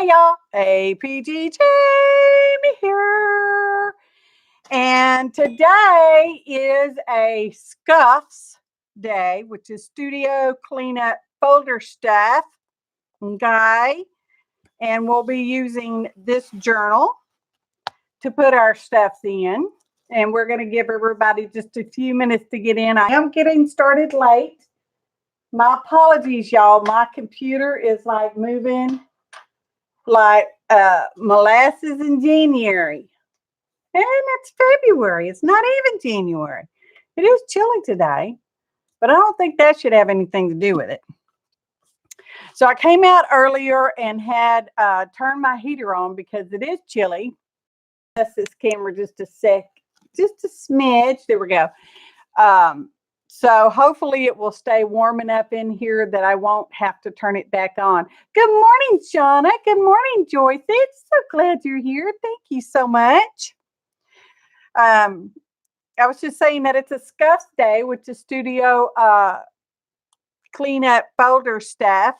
Hey y'all, APG Jamie here. And today is a SCUFS day, which is Studio Cleanup Folder Stuff. Okay. And we'll be using this journal to put our stuffs in. And we're going to give everybody just a few minutes to get in. I am getting started late. My apologies, y'all. My computer is like moving like molasses in January. And it's February. It's not even January. It is chilly today, but I don't think that should have anything to do with it. So I came out earlier and had turned my heater on because it is chilly. Adjust this camera just a sec, just a smidge. There we go. So hopefully it will stay warm enough in here that I won't have to turn it back on. Good morning, Shauna. Good morning, Joyce. It's so glad you're here. Thank you so much. I was just saying that it's a SCUFS day, which is Studio Cleanup Folder Stuff.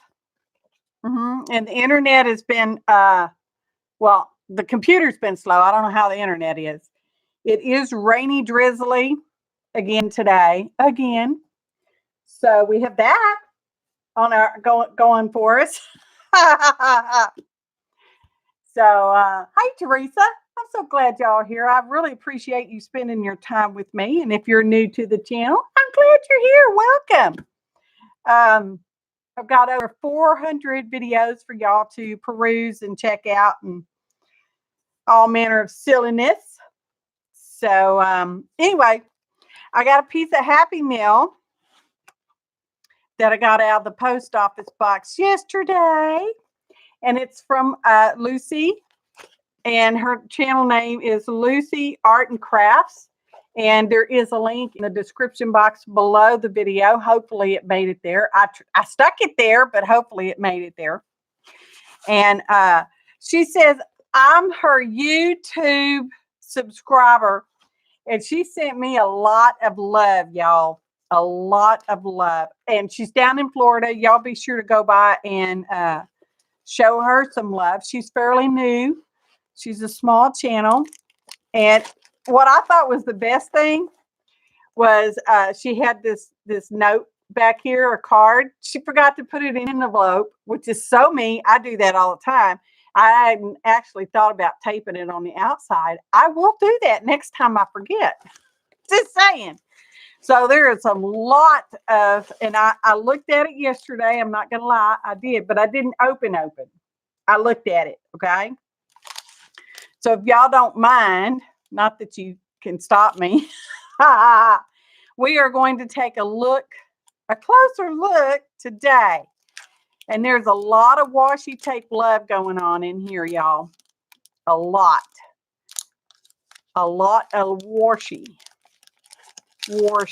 And the internet has been, well, the computer's been slow. I don't know how the internet is. It is rainy, drizzly again today. So we have that on our going for us. So, hi, Teresa. I'm so glad y'all are here. I really appreciate you spending your time with me. And if you're new to the channel, I'm glad you're here. Welcome. I've got over 400 videos for y'all to peruse and check out and all manner of silliness. So, anyway, I got a piece of Happy Meal that I got out of the post office box yesterday. And it's from Lucy. And her channel name is Lucy Art and Crafts. And there is a link in the description box below the video. Hopefully it made it there. I stuck it there, but hopefully it made it there. And she says, I'm her YouTube subscriber. And she sent me a lot of love, y'all. A lot of love. And she's down in Florida. Y'all be sure to go by and show her some love. She's fairly new. She's a small channel. And what I thought was the best thing was she had this note back here, a card. She forgot to put it in an envelope, which is so me. I do that all the time. I hadn't actually thought about taping it on the outside. I will do that next time I forget. Just saying. So there is a lot of, and I looked at it yesterday. I'm not going to lie. I did, but I didn't open. I looked at it. Okay. So if y'all don't mind, not that you can stop me, we are going to take a closer look today. And there's a lot of washi tape love going on in here, y'all. A lot of washi, or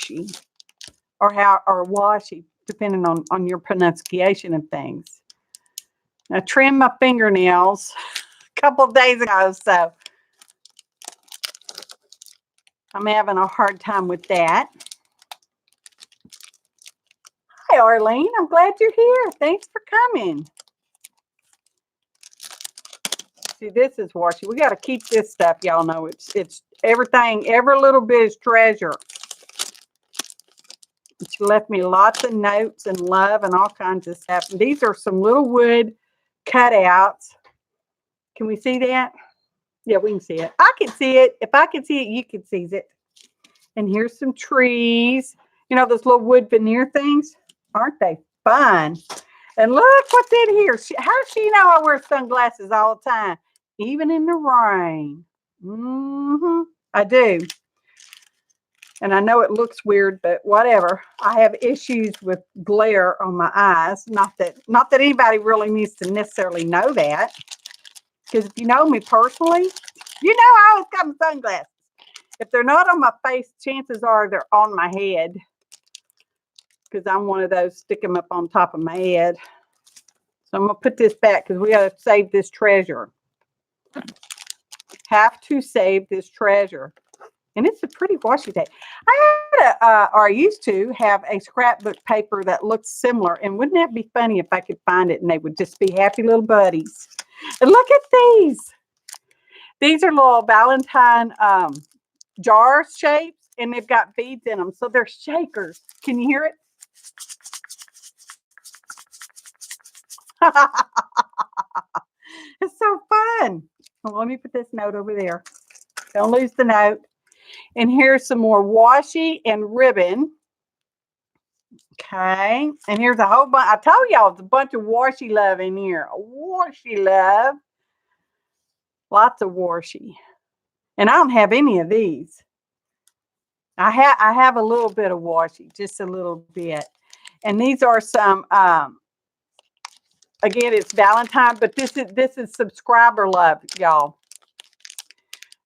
washi, depending on your pronunciation of things. I trimmed my fingernails a couple of days ago, so I'm having a hard time with that. Hi, Arlene. I'm glad you're here. Thanks for coming. See, this is washi. We got to keep this stuff. Y'all know it's everything. Every little bit is treasure. She left me lots of notes and love and all kinds of stuff. And these are some little wood cutouts. Can we see that? Yeah, we can see it. I can see it. If I can see it, you can see it. And here's some trees. You know those little wood veneer things? Aren't they fun? And look what's in here. How does she know I wear sunglasses all the time? Even in the rain. I do. And I know it looks weird, but whatever. I have issues with glare on my eyes. Not that anybody really needs to necessarily know that. Because if you know me personally, you know I always got my sunglasses. If they're not on my face, chances are they're on my head. Because I'm one of those, stick them up on top of my head. So I'm going to put this back because we got to save this treasure. Have to save this treasure. And it's a pretty washi tape. I used to have a scrapbook paper that looked similar. And wouldn't that be funny if I could find it and they would just be happy little buddies? And look at these. These are little Valentine jar shapes, and they've got beads in them. So they're shakers. Can you hear it? It's so fun. Well, let me put this note over there. Don't lose the note. And here's some more washi and ribbon. Okay. And here's a whole bunch. I told y'all it's a bunch of washi love in here. Washi love. Lots of washi. And I don't have any of these. I have a little bit of washi, just a little bit. And these are some again, it's Valentine, but this is subscriber love, y'all.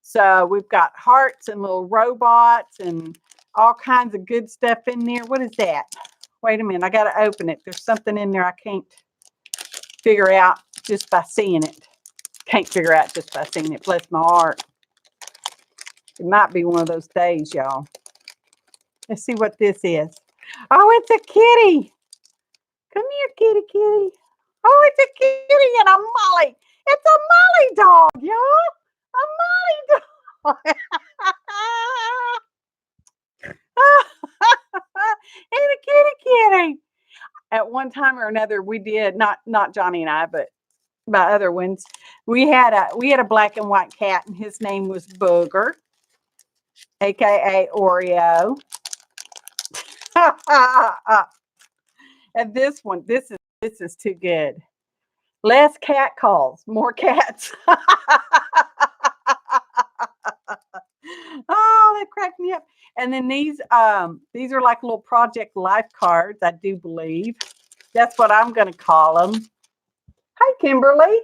So we've got hearts and little robots and all kinds of good stuff in there. What is that? Wait a minute, I got to open it. There's something in there I can't figure out just by seeing it. Can't figure out just by seeing it. Bless my heart. It might be one of those days, y'all. Let's see what this is. Oh, it's a kitty. Come here, kitty, kitty. Oh, it's a kitty and a Molly. It's a Molly dog, y'all. A Molly dog. And a kitty. At one time or another, we did not Johnny and I, but my other ones. We had a black and white cat, and his name was Booger, aka Oreo. And this one, this is too good. Less cat calls, more cats. Oh, that cracked me up. And then these are like little project life cards, I do believe. That's what I'm going to call them. Hi, Kimberly.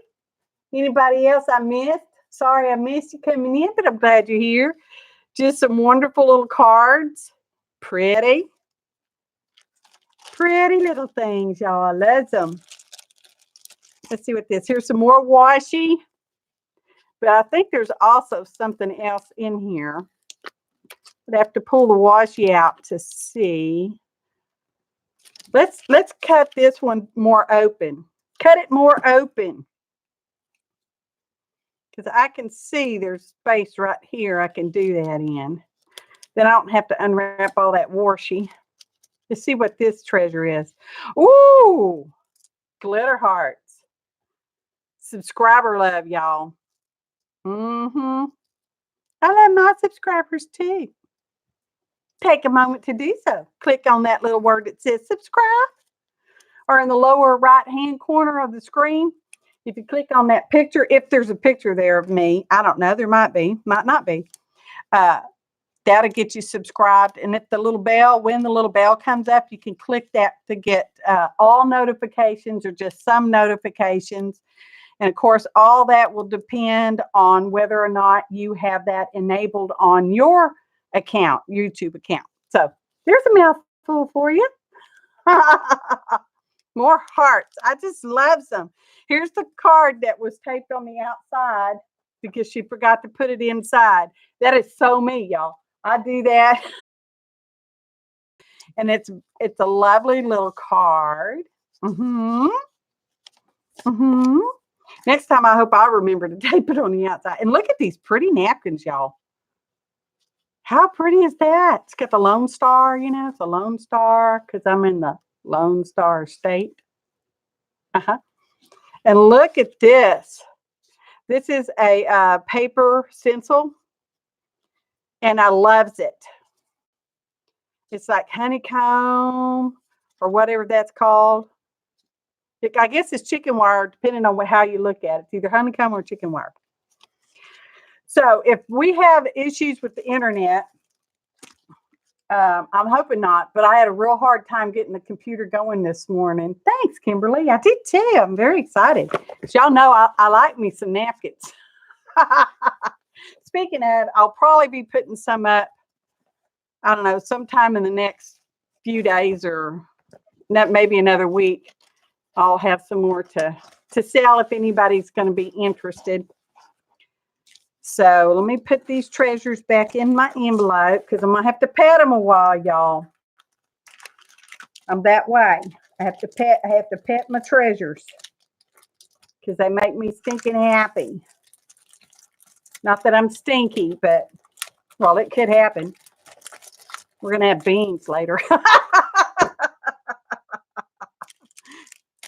Anybody else I missed? Sorry I missed you coming in, but I'm glad you're here. Just some wonderful little cards. Pretty little things, y'all. I love them. Let's see what this. Here's some more washi. But I think there's also something else in here. I'd have to pull the washi out to see. Let's cut this one more open. Cut it more open. Because I can see there's space right here I can do that in. Then I don't have to unwrap all that washi. Let's see what this treasure is. Ooh, glitter hearts. Subscriber love, y'all. I love my subscribers too. Take a moment to do so. Click on that little word that says subscribe, or in the lower right hand corner of the screen. If you click on that picture, if there's a picture there of me, I don't know, there might be, might not be. That'll get you subscribed. And if the little bell, when the little bell comes up, you can click that to get all notifications or just some notifications. And of course, all that will depend on whether or not you have that enabled on your account, YouTube account. So there's a mouthful for you. More hearts. I just love them. Here's the card that was taped on the outside because she forgot to put it inside. That is so me, y'all. I do that. And it's a lovely little card. Next time, I hope I remember to tape it on the outside. And look at these pretty napkins, y'all. How pretty is that? It's got the Lone Star, you know, it's a Lone Star because I'm in the Lone Star state. And look at this. This is a paper stencil, and I loves it. It's like honeycomb or whatever that's called. I guess it's chicken wire, depending on how you look at it. It's either honeycomb or chicken wire. So if we have issues with the internet, I'm hoping not, but I had a real hard time getting the computer going this morning. Thanks, Kimberly. I did too. I'm very excited. As y'all know, I like me some napkins. Speaking of, I'll probably be putting some up, I don't know, sometime in the next few days or maybe another week. I'll have some more to sell if anybody's going to be interested. So let me put these treasures back in my envelope because I'm going to have to pet them a while, y'all. I'm that way. I have to pet my treasures. because they make me stinking happy. Not that I'm stinky, but, well, it could happen. We're going to have beans later.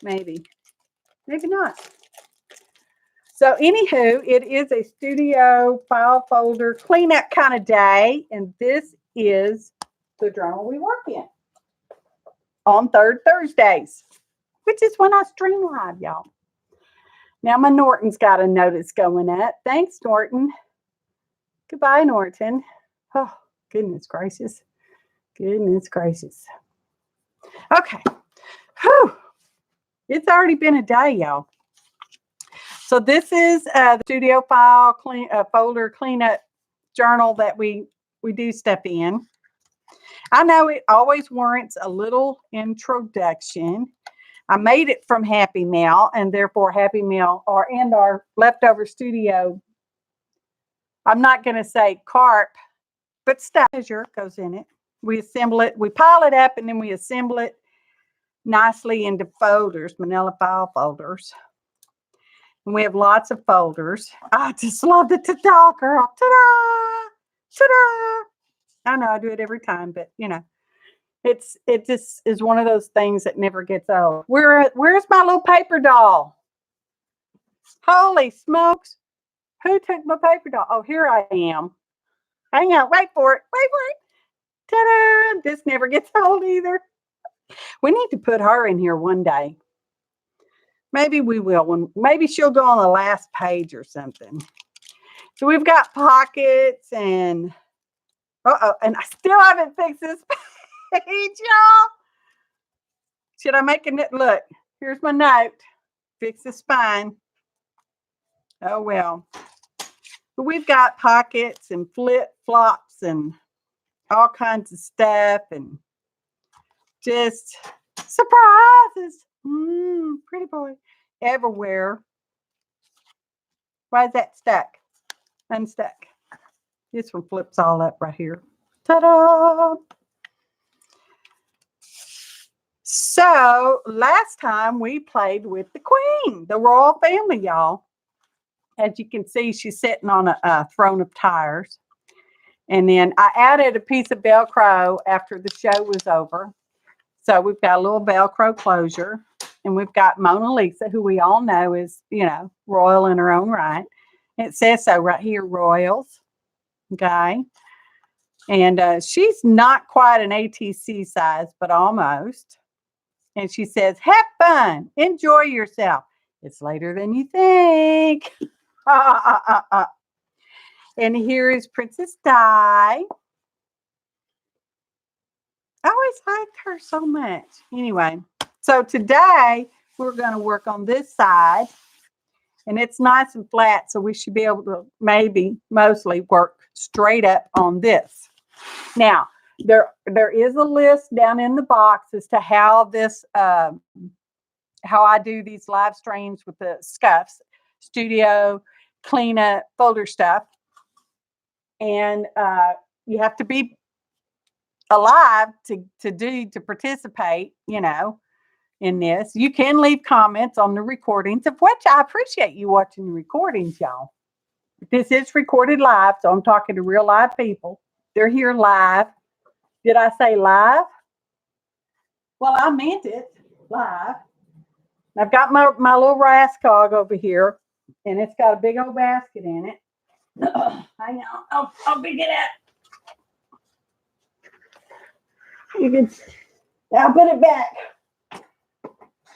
Maybe. Maybe not. So, anywho, it is a studio file folder cleanup kind of day. And this is the journal we work in on third Thursdays, which is when I stream live, y'all. Now, my Norton's got a notice going up. Thanks, Norton. Goodbye, Norton. Oh, goodness gracious. Goodness gracious. Okay. Whew. It's already been a day, y'all. So this is the studio file folder cleanup journal that we do stuff in. I know it always warrants a little introduction. I made it from Happy Mail, and therefore Happy Mail and our leftover studio. I'm not going to say carp, but stature goes in it. We assemble it, we pile it up, and then we assemble it nicely into folders, manila file folders. And we have lots of folders. I just love the ta-da, girl. Ta-da! Ta-da! I know I do it every time, but you know, it just is one of those things that never gets old. Where's my little paper doll? Holy smokes. Who took my paper doll? Oh, here I am. Hang on, wait for it. Wait for it. Ta-da! This never gets old either. We need to put her in here one day. Maybe we will. Maybe she'll go on the last page or something. So we've got pockets and and I still haven't fixed this page, y'all. Should I make a note? Look, here's my note. Fix the spine. Oh well. But we've got pockets and flip-flops and all kinds of stuff and just surprises. Pretty boy. Everywhere. Why is that stuck? Unstuck. This one flips all up right here. Ta-da! So last time we played with the queen, the royal family, y'all. As you can see, she's sitting on a throne of tires. And then I added a piece of Velcro after the show was over. So we've got a little Velcro closure. And we've got Mona Lisa, who we all know is, you know, royal in her own right. It says so right here, royals. Okay. And she's not quite an ATC size, but almost. And she says, have fun. Enjoy yourself. It's later than you think. And here is Princess Di. I always liked her so much. Anyway, so today we're going to work on this side. And it's nice and flat, so we should be able to mostly work straight up on this. Now, there is a list down in the box as to how this, how I do these live streams with the SCUFS, studio, cleanup, folder stuff. And you have to be alive to participate, you know, in this. You can leave comments on the recordings, of which I appreciate you watching the recordings, y'all. This is recorded live, so I'm talking to real live people. They're here live. Did I say live? Well, I meant it live. I've got my little rascog over here, and it's got a big old basket in it. Hang on, I'll pick it up. You can. I'll put it back.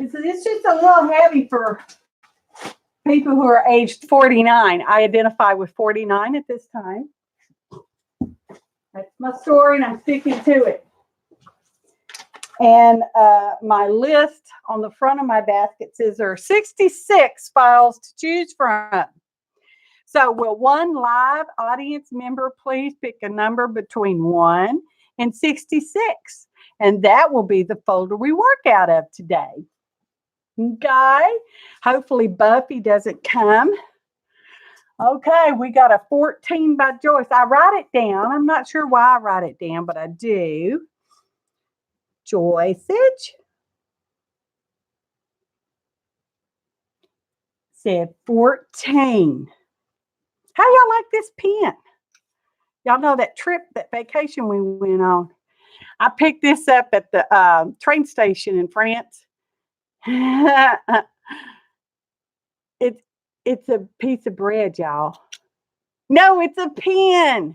It's just a little heavy for people who are aged 49. I identify with 49 at this time. That's my story, and I'm sticking to it. And my list on the front of my basket says there are 66 files to choose from. So will one live audience member please pick a number between 1 and 66? And that will be the folder we work out of today. Okay, hopefully Buffy doesn't come. Okay, we got a 14 by Joyce. I write it down. I'm not sure why I write it down, but I do. Joyceage. said 14. How y'all like this pen? Y'all know that trip, that vacation we went on. I picked this up at the train station in France. It's a piece of bread, y'all. No, it's a pen.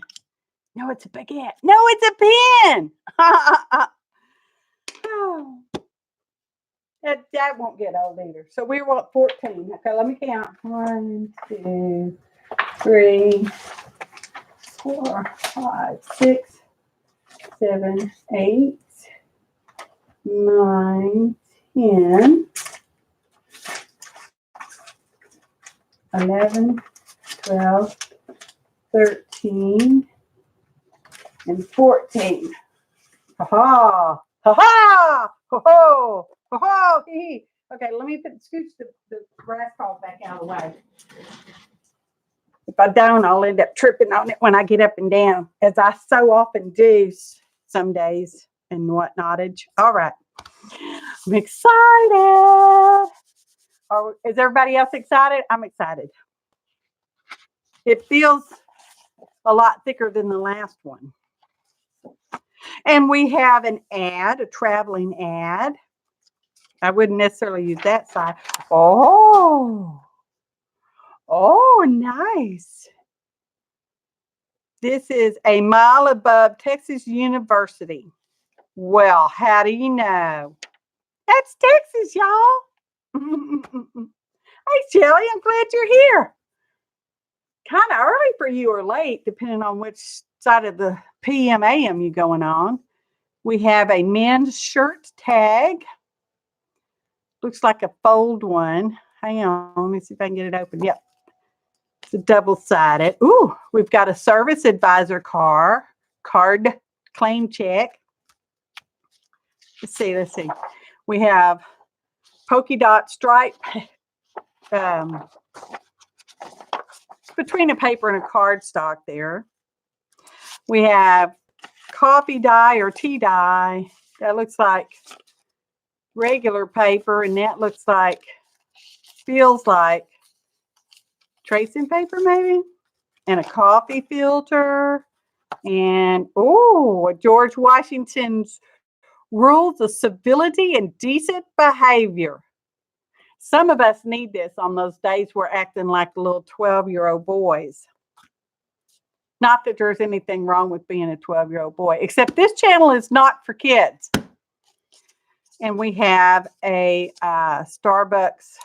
No, it's a baguette. No, it's a pen. That won't get old either. So we want 14. Okay, let me count. 1, 2, 3, 4, 5, 6, 7, 8, 9, 10, 11, 12, 13, and 14. Ha ha! Ha ha! Ho ho! Ho ho! Hee. Okay, let me scooch the brass ball back out of the way. If I don't, I'll end up tripping on it when I get up and down, as I so often do some days and whatnotage. All right. I'm excited. Is everybody else excited? I'm excited. It feels a lot thicker than the last one. And we have an ad, a traveling ad. I wouldn't necessarily use that side. Oh, nice. This is a mile above Texas University. Well, how do you know? That's Texas, y'all. Hey, Shelly, I'm glad you're here. Kind of early for you or late, depending on which side of the PM AM you're going on. We have a men's shirt tag. Looks like a fold one. Hang on, let me see if I can get it open. Yep. It's a double-sided. Ooh, we've got a service advisor card claim check. Let's see. We have polka dot stripe between a paper and a cardstock there. We have coffee dye or tea dye. That looks like regular paper, and that feels like tracing paper maybe, and a coffee filter, and George Washington's rules of civility and decent behavior. Some of us need this on those days we're acting like little 12-year-old boys. Not that there's anything wrong with being a 12-year-old boy, except this channel is not for kids. And we have a Starbucks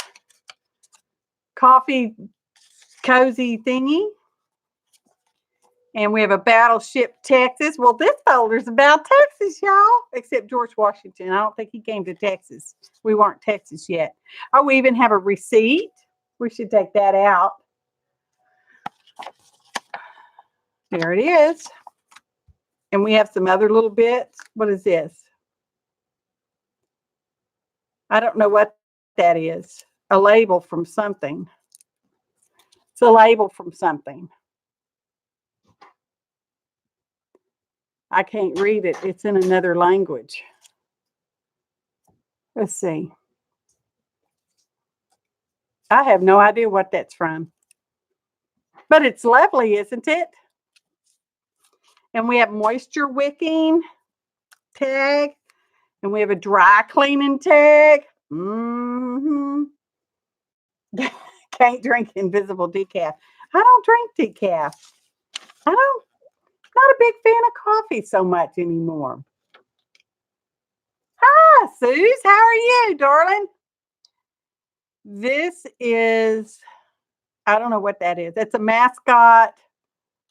coffee cozy thingy. And we have a Battleship Texas. Well, this folder's about Texas, y'all, except George Washington. I don't think he came to Texas. We weren't Texas yet. Oh, we even have a receipt. We should take that out. There it is. And we have some other little bits. What is this? I don't know what that is. A label from something. It's a label from something. I can't read it. It's in another language. Let's see. I have no idea what that's from. But it's lovely, isn't it? And we have moisture wicking tag. And we have a dry cleaning tag. Can't drink invisible decaf. I don't drink decaf. Not a big fan of coffee so much anymore. Hi, Suze. How are you, darling? This is, I don't know what that is. It's a mascot.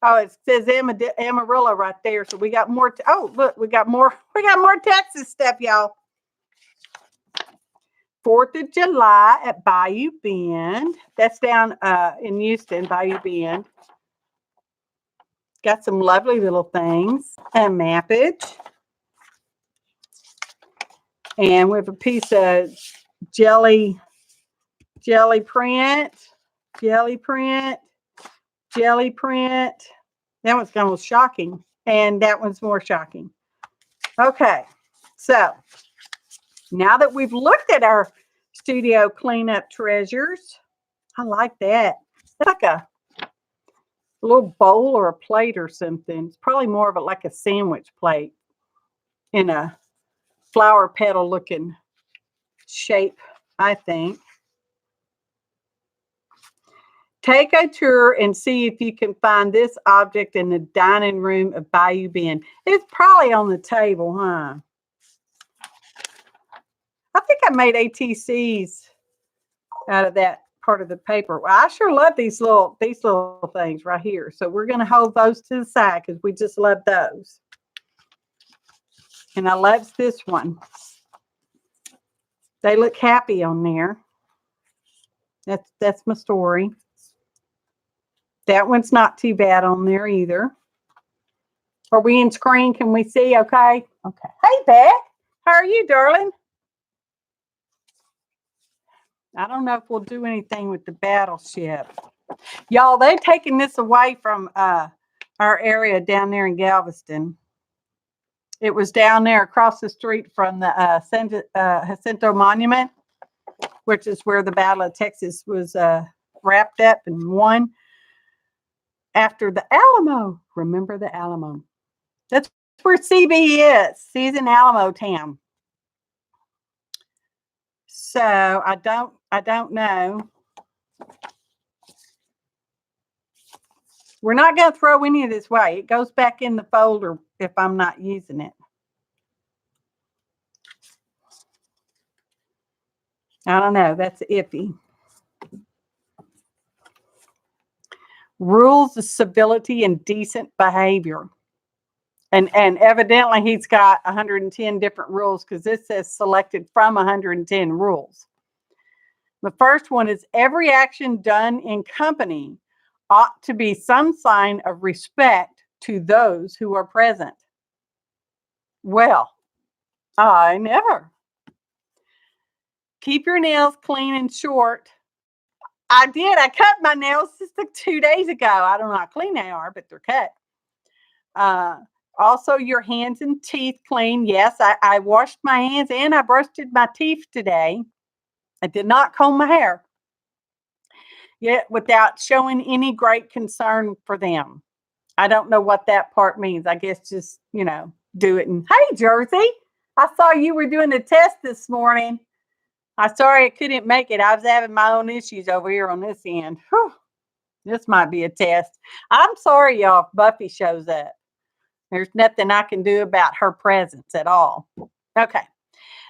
Oh, it says Amarillo right there. So we got more. Oh, look, we got more Texas stuff, y'all. 4th of July at Bayou Bend. That's down in Houston, Bayou Bend. Got some lovely little things. A mappage. And we have a piece of jelly print. That one's kind of shocking. And that one's more shocking. Okay. So now that we've looked at our studio cleanup treasures, I like that. It's like a little bowl or a plate or something. It's probably more of like a sandwich plate in a flower petal looking shape, I think. Take a tour and see if you can find this object in the dining room of Bayou Bend. It's probably on the table, huh? I think I made ATCs out of that part of the paper. Well, I sure love these little things right here. So we're going to hold those to the side because we just love those. And I love this one. They look happy on there. That's my story. That one's not too bad on there either. Are we in screen? Can we see? Okay. Okay. Hey, Beck. How are you, darling? I don't know if we'll do anything with the battleship. Y'all, they're taking this away from our area down there in Galveston. It was down there across the street from the Jacinto Monument, which is where the Battle of Texas was wrapped up and won after the Alamo. Remember the Alamo? That's where CB is. She's in Alamo Town. So I don't know. We're not going to throw any of this away. It goes back in the folder if I'm not using it. I don't know. That's iffy. Rules of civility and decent behavior. And evidently he's got 110 different rules because this says selected from 110 rules. The first one is every action done in company ought to be some sign of respect to those who are present. Well, I never. Keep your nails clean and short. I did. I cut my nails just like 2 days ago. I don't know how clean they are, but they're cut. Also, your hands and teeth clean. Yes, I washed my hands and I brushed my teeth today. I did not comb my hair. Yet without showing any great concern for them. I don't know what that part means. I guess just, do it. And hey, Jersey, I saw you were doing a test this morning. I'm sorry I couldn't make it. I was having my own issues over here on this end. Whew. This might be a test. I'm sorry, y'all, if Buffy shows up. There's nothing I can do about her presence at all. Okay.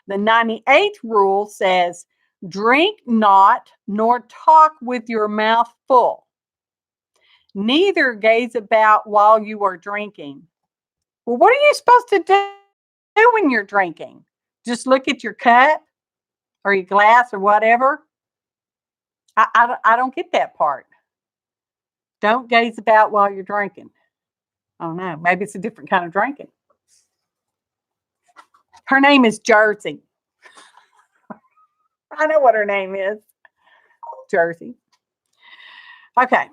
The 98th rule says, drink not nor talk with your mouth full. Neither gaze about while you are drinking. Well, what are you supposed to do when you're drinking? Just look at your cup or your glass or whatever? I don't get that part. Don't gaze about while you're drinking. I don't know. Maybe it's a different kind of drinking. Her name is Jersey. I know what her name is. Jersey. Okay.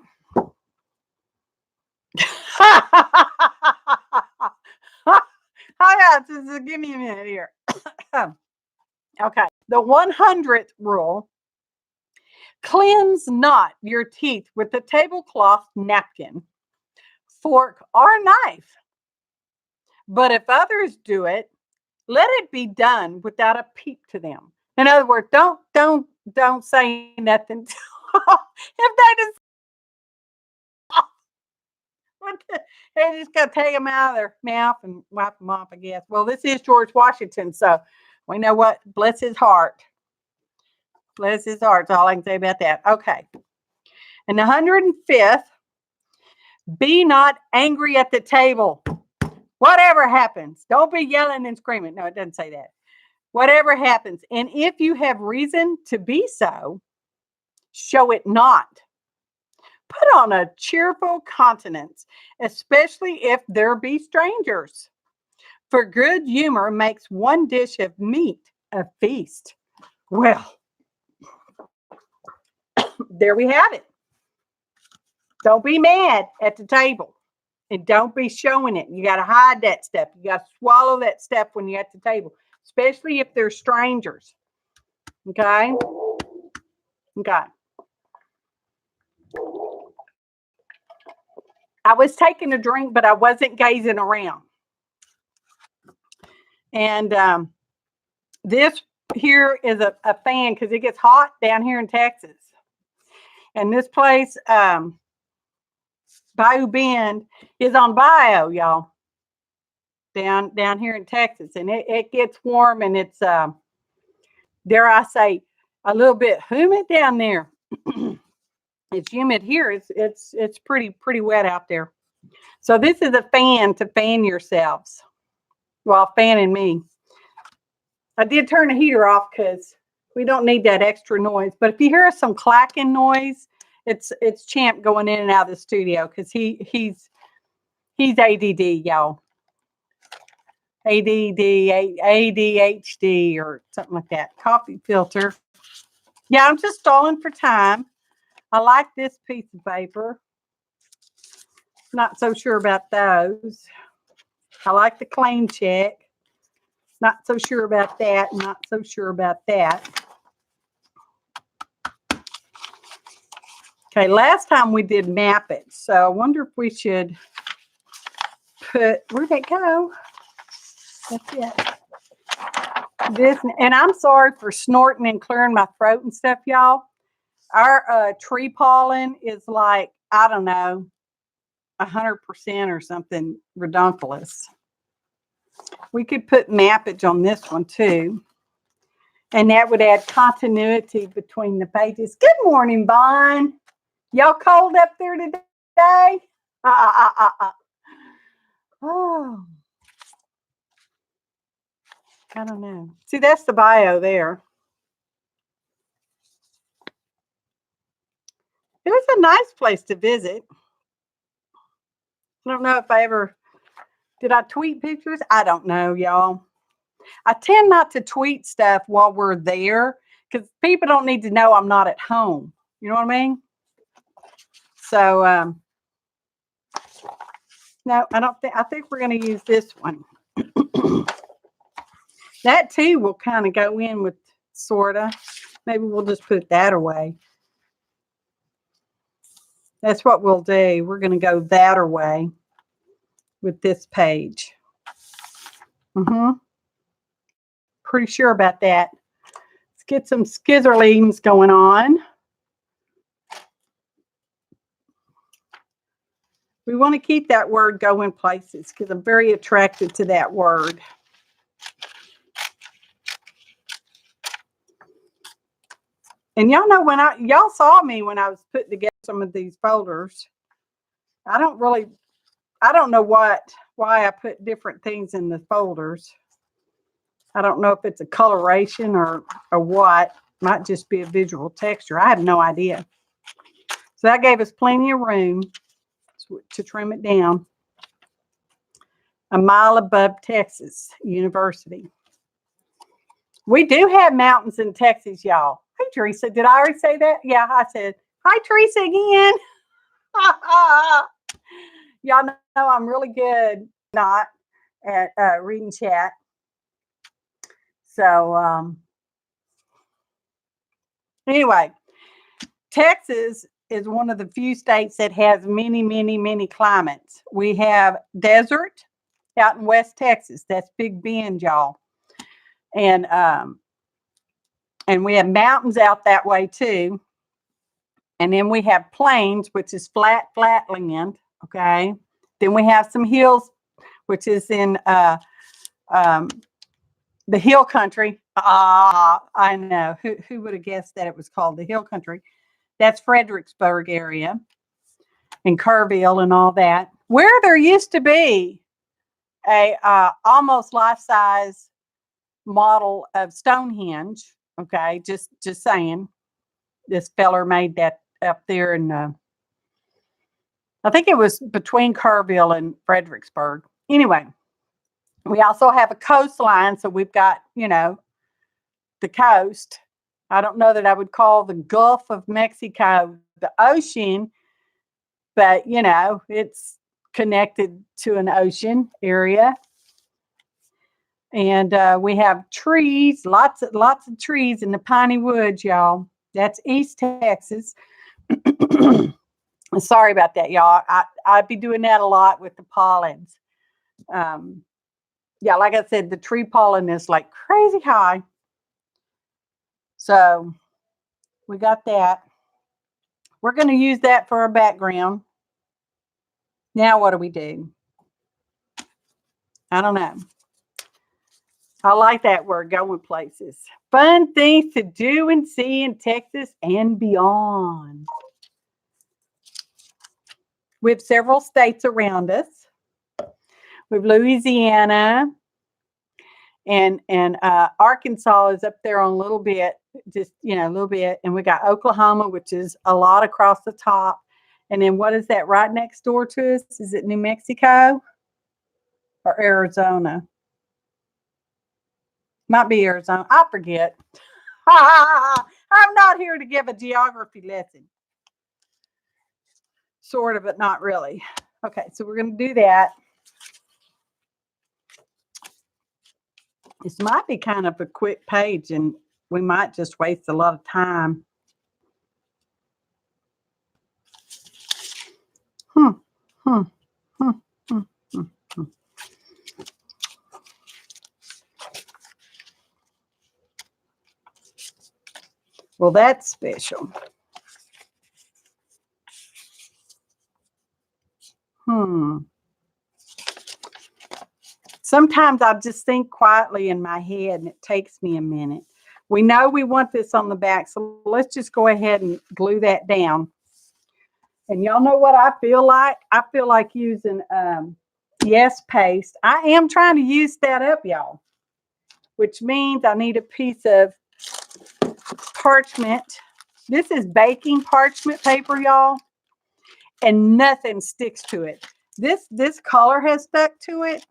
Just give me a minute here. Okay. The 100th rule. Cleanse not your teeth with a tablecloth, napkin, fork, or knife. But if others do it, let it be done without a peep to them. In other words, don't say nothing. If they just they just got to take them out of their mouth and wipe them off, I guess. Well, this is George Washington, so we know what. Bless his heart. Bless his heart. That's all I can say about that. Okay. And the 105th, be not angry at the table. Whatever happens, don't be yelling and screaming. No, it doesn't say that. Whatever happens. And if you have reason to be so, show it not. Put on a cheerful countenance, especially if there be strangers. For good humor makes one dish of meat a feast. Well, there we have it. Don't be mad at the table. And don't be showing it. You got to hide that stuff. You got to swallow that stuff when you're at the table, especially if they're strangers. Okay? Okay. I was taking a drink, but I wasn't gazing around. And this here is a fan because it gets hot down here in Texas. And this place, Bayou Bend, is on Bayou, y'all. Down here in Texas. And it gets warm, and it's, dare I say, a little bit humid down there. It's humid here. It's pretty wet out there. So this is a fan to fan yourselves while fanning me. I did turn the heater off because we don't need that extra noise. But if you hear some clacking noise, it's Champ going in and out of the studio because he's ADD, y'all. ADD, ADHD, or something like that. Coffee filter. Yeah, I'm just stalling for time. I like this piece of paper. Not so sure about those. I like the claim check. Not so sure about that. Not so sure about that. Okay, last time we did map it. So I wonder if we should put, where'd that go? That's it. This, and I'm sorry for snorting and clearing my throat and stuff, y'all. Our tree pollen is like, I don't know, 100% or something redonkulous. We could put mappage on this one too. And that would add continuity between the pages. Good morning, Bon. Y'all cold up there today? Oh, I don't know. See, that's the bio there. It was a nice place to visit. I don't know if I ever, did I tweet pictures? I don't know, y'all. I tend not to tweet stuff while we're there because people don't need to know I'm not at home. You know what I mean? So, no, I don't think, I think we're going to use this one. That too will kind of go in with sort of. Maybe we'll just put that away. That's what we'll do. We're going to go that away with this page. Pretty sure about that. Let's get some skizerlings going on. We want to keep that word going places because I'm very attracted to that word. And y'all know when y'all saw me when I was putting together some of these folders. I don't know why I put different things in the folders. I don't know if it's a coloration or what. Might just be a visual texture. I have no idea. So that gave us plenty of room to trim it down. A mile above Texas University. We do have mountains in Texas, y'all. Hey, Teresa, did I already say that? Yeah, I said, hi, Teresa, again. Y'all know I'm really good not at reading chat. So, anyway, Texas is one of the few states that has many, many, many climates. We have desert out in West Texas. That's Big Bend, y'all. And we have mountains out that way too. And then we have plains, which is flat land. Okay. Then we have some hills, which is in the hill country. I know. Who would have guessed that it was called the hill country? That's Fredericksburg area and Kerrville and all that. Where there used to be a almost life-size model of Stonehenge. Okay, just saying. This feller made that up there in I think it was between Kerrville and Fredericksburg. Anyway, we also have a coastline, so we've got, you know, the coast. I don't know that I would call the Gulf of Mexico the ocean, but, you know, it's connected to an ocean area. And we have trees, lots of trees in the piney woods, y'all. That's East Texas. Sorry about that, y'all. I'd be doing that a lot with the pollens. Yeah, like I said, the tree pollen is like crazy high. So we got that. We're going to use that for our background. Now what do we do? I don't know. I like that word, going places. Fun things to do and see in Texas and beyond. We have several states around us. We have Louisiana, and Arkansas is up there on a little bit, just, a little bit. And we got Oklahoma, which is a lot across the top. And then what is that right next door to us? Is it New Mexico or Arizona? Might be Arizona. I forget. I'm not here to give a geography lesson. Sort of, but not really. Okay, so we're going to do that. This might be kind of a quick page, and we might just waste a lot of time. Well, that's special. Sometimes I just think quietly in my head, and it takes me a minute. We know we want this on the back, so let's just go ahead and glue that down. And y'all know what I feel like? I feel like using Yes paste. I am trying to use that up, y'all, which means I need a piece of parchment. This is baking parchment paper, y'all, and nothing sticks to it. This color has stuck to it,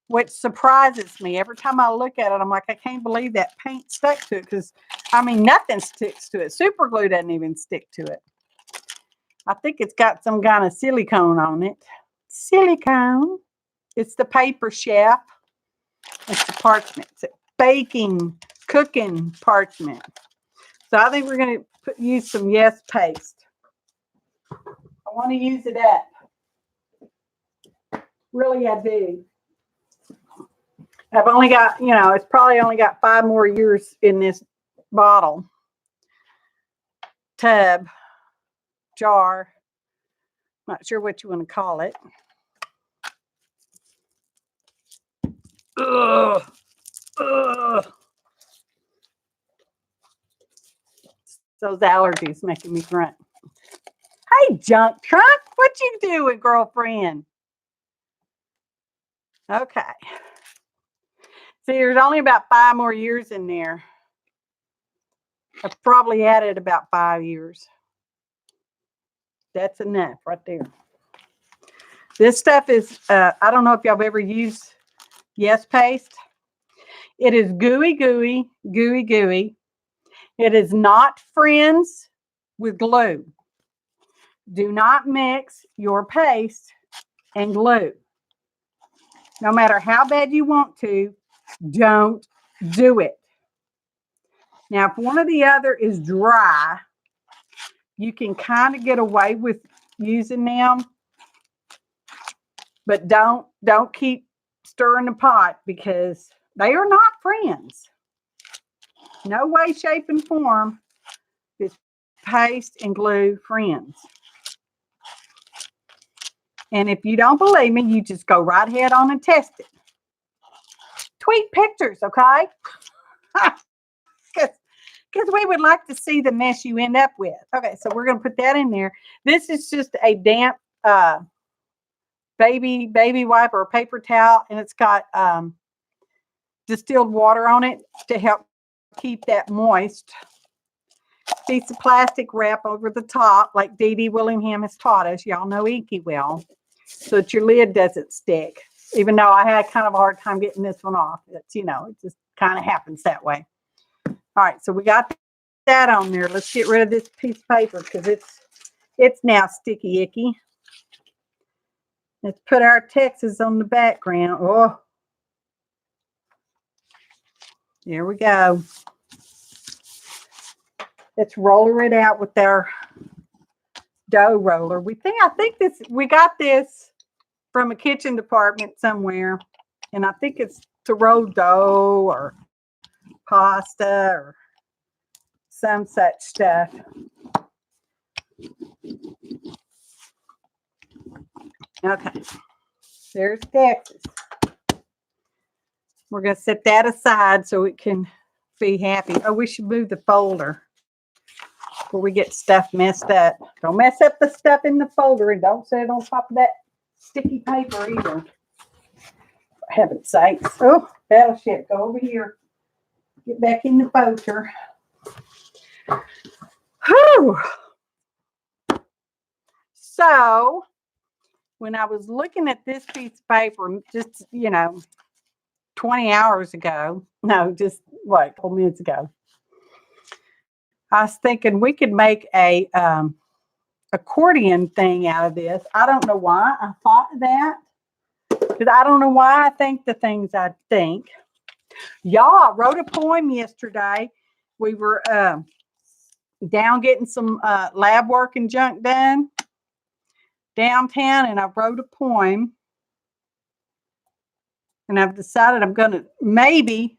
which surprises me. Every time I look at it, I'm like, I can't believe that paint stuck to it, because, I mean, nothing sticks to it. Super glue doesn't even stick to it. I think it's got some kind of silicone on it. Silicone. It's the paper chef. It's the parchment. It's baking, cooking parchment. So I think we're going to use some Yes paste. I want to use it up. Really, I do. I've only got, it's probably only got 5 more years in this bottle, tub, jar. Not sure what you want to call it. Ugh. Ugh. Those allergies making me grunt. Hey, junk trunk, what you doing, girlfriend? Okay. See, there's only about 5 more years in there. I've probably added about 5 years. That's enough right there. This stuff is, I don't know if y'all have ever used Yes paste. It is gooey, gooey, gooey, gooey. It is not friends with glue. Do not mix your paste and glue. No matter how bad you want to, don't do it. Now, if one or the other is dry, you can kind of get away with using them, but don't keep stirring the pot, because they are not friends. No way, shape, and form is paste and glue friends. And if you don't believe me, you just go right ahead on and test it. Tweet pictures, okay? Because we would like to see the mess you end up with. Okay, so we're going to put that in there. This is just a damp baby wipe or a paper towel, and it's got distilled water on it to help keep that moist. Piece of plastic wrap over the top, like Dee Dee Willingham has taught us. Y'all know Inky well, so that your lid doesn't stick. Even though I had kind of a hard time getting this one off. It's, it just kind of happens that way. All right, so we got that on there. Let's get rid of this piece of paper, because it's now sticky icky. Let's put our Texas on the background. Oh, there we go. Let's roll it out with our dough roller. I think we got this from a kitchen department somewhere, and I think it's to roll dough or pasta or some such stuff. Okay, there's Texas. We're going to set that aside so it can be happy. Oh, we should move the folder before we get stuff messed up. Don't mess up the stuff in the folder, and don't set it on top of that sticky paper either. For heaven's sakes. Oh, battleship, go over here. Get back in the folder. Whew. So, when I was looking at this piece of paper, just, 20 hours ago, no, just what, a couple minutes ago, I was thinking we could make a accordion thing out of this. I don't know why I thought that, because I don't know why I think the things I think. Y'all, I wrote a poem yesterday. We were down getting some lab work and junk done downtown, and I wrote a poem, and I've decided I'm going to maybe,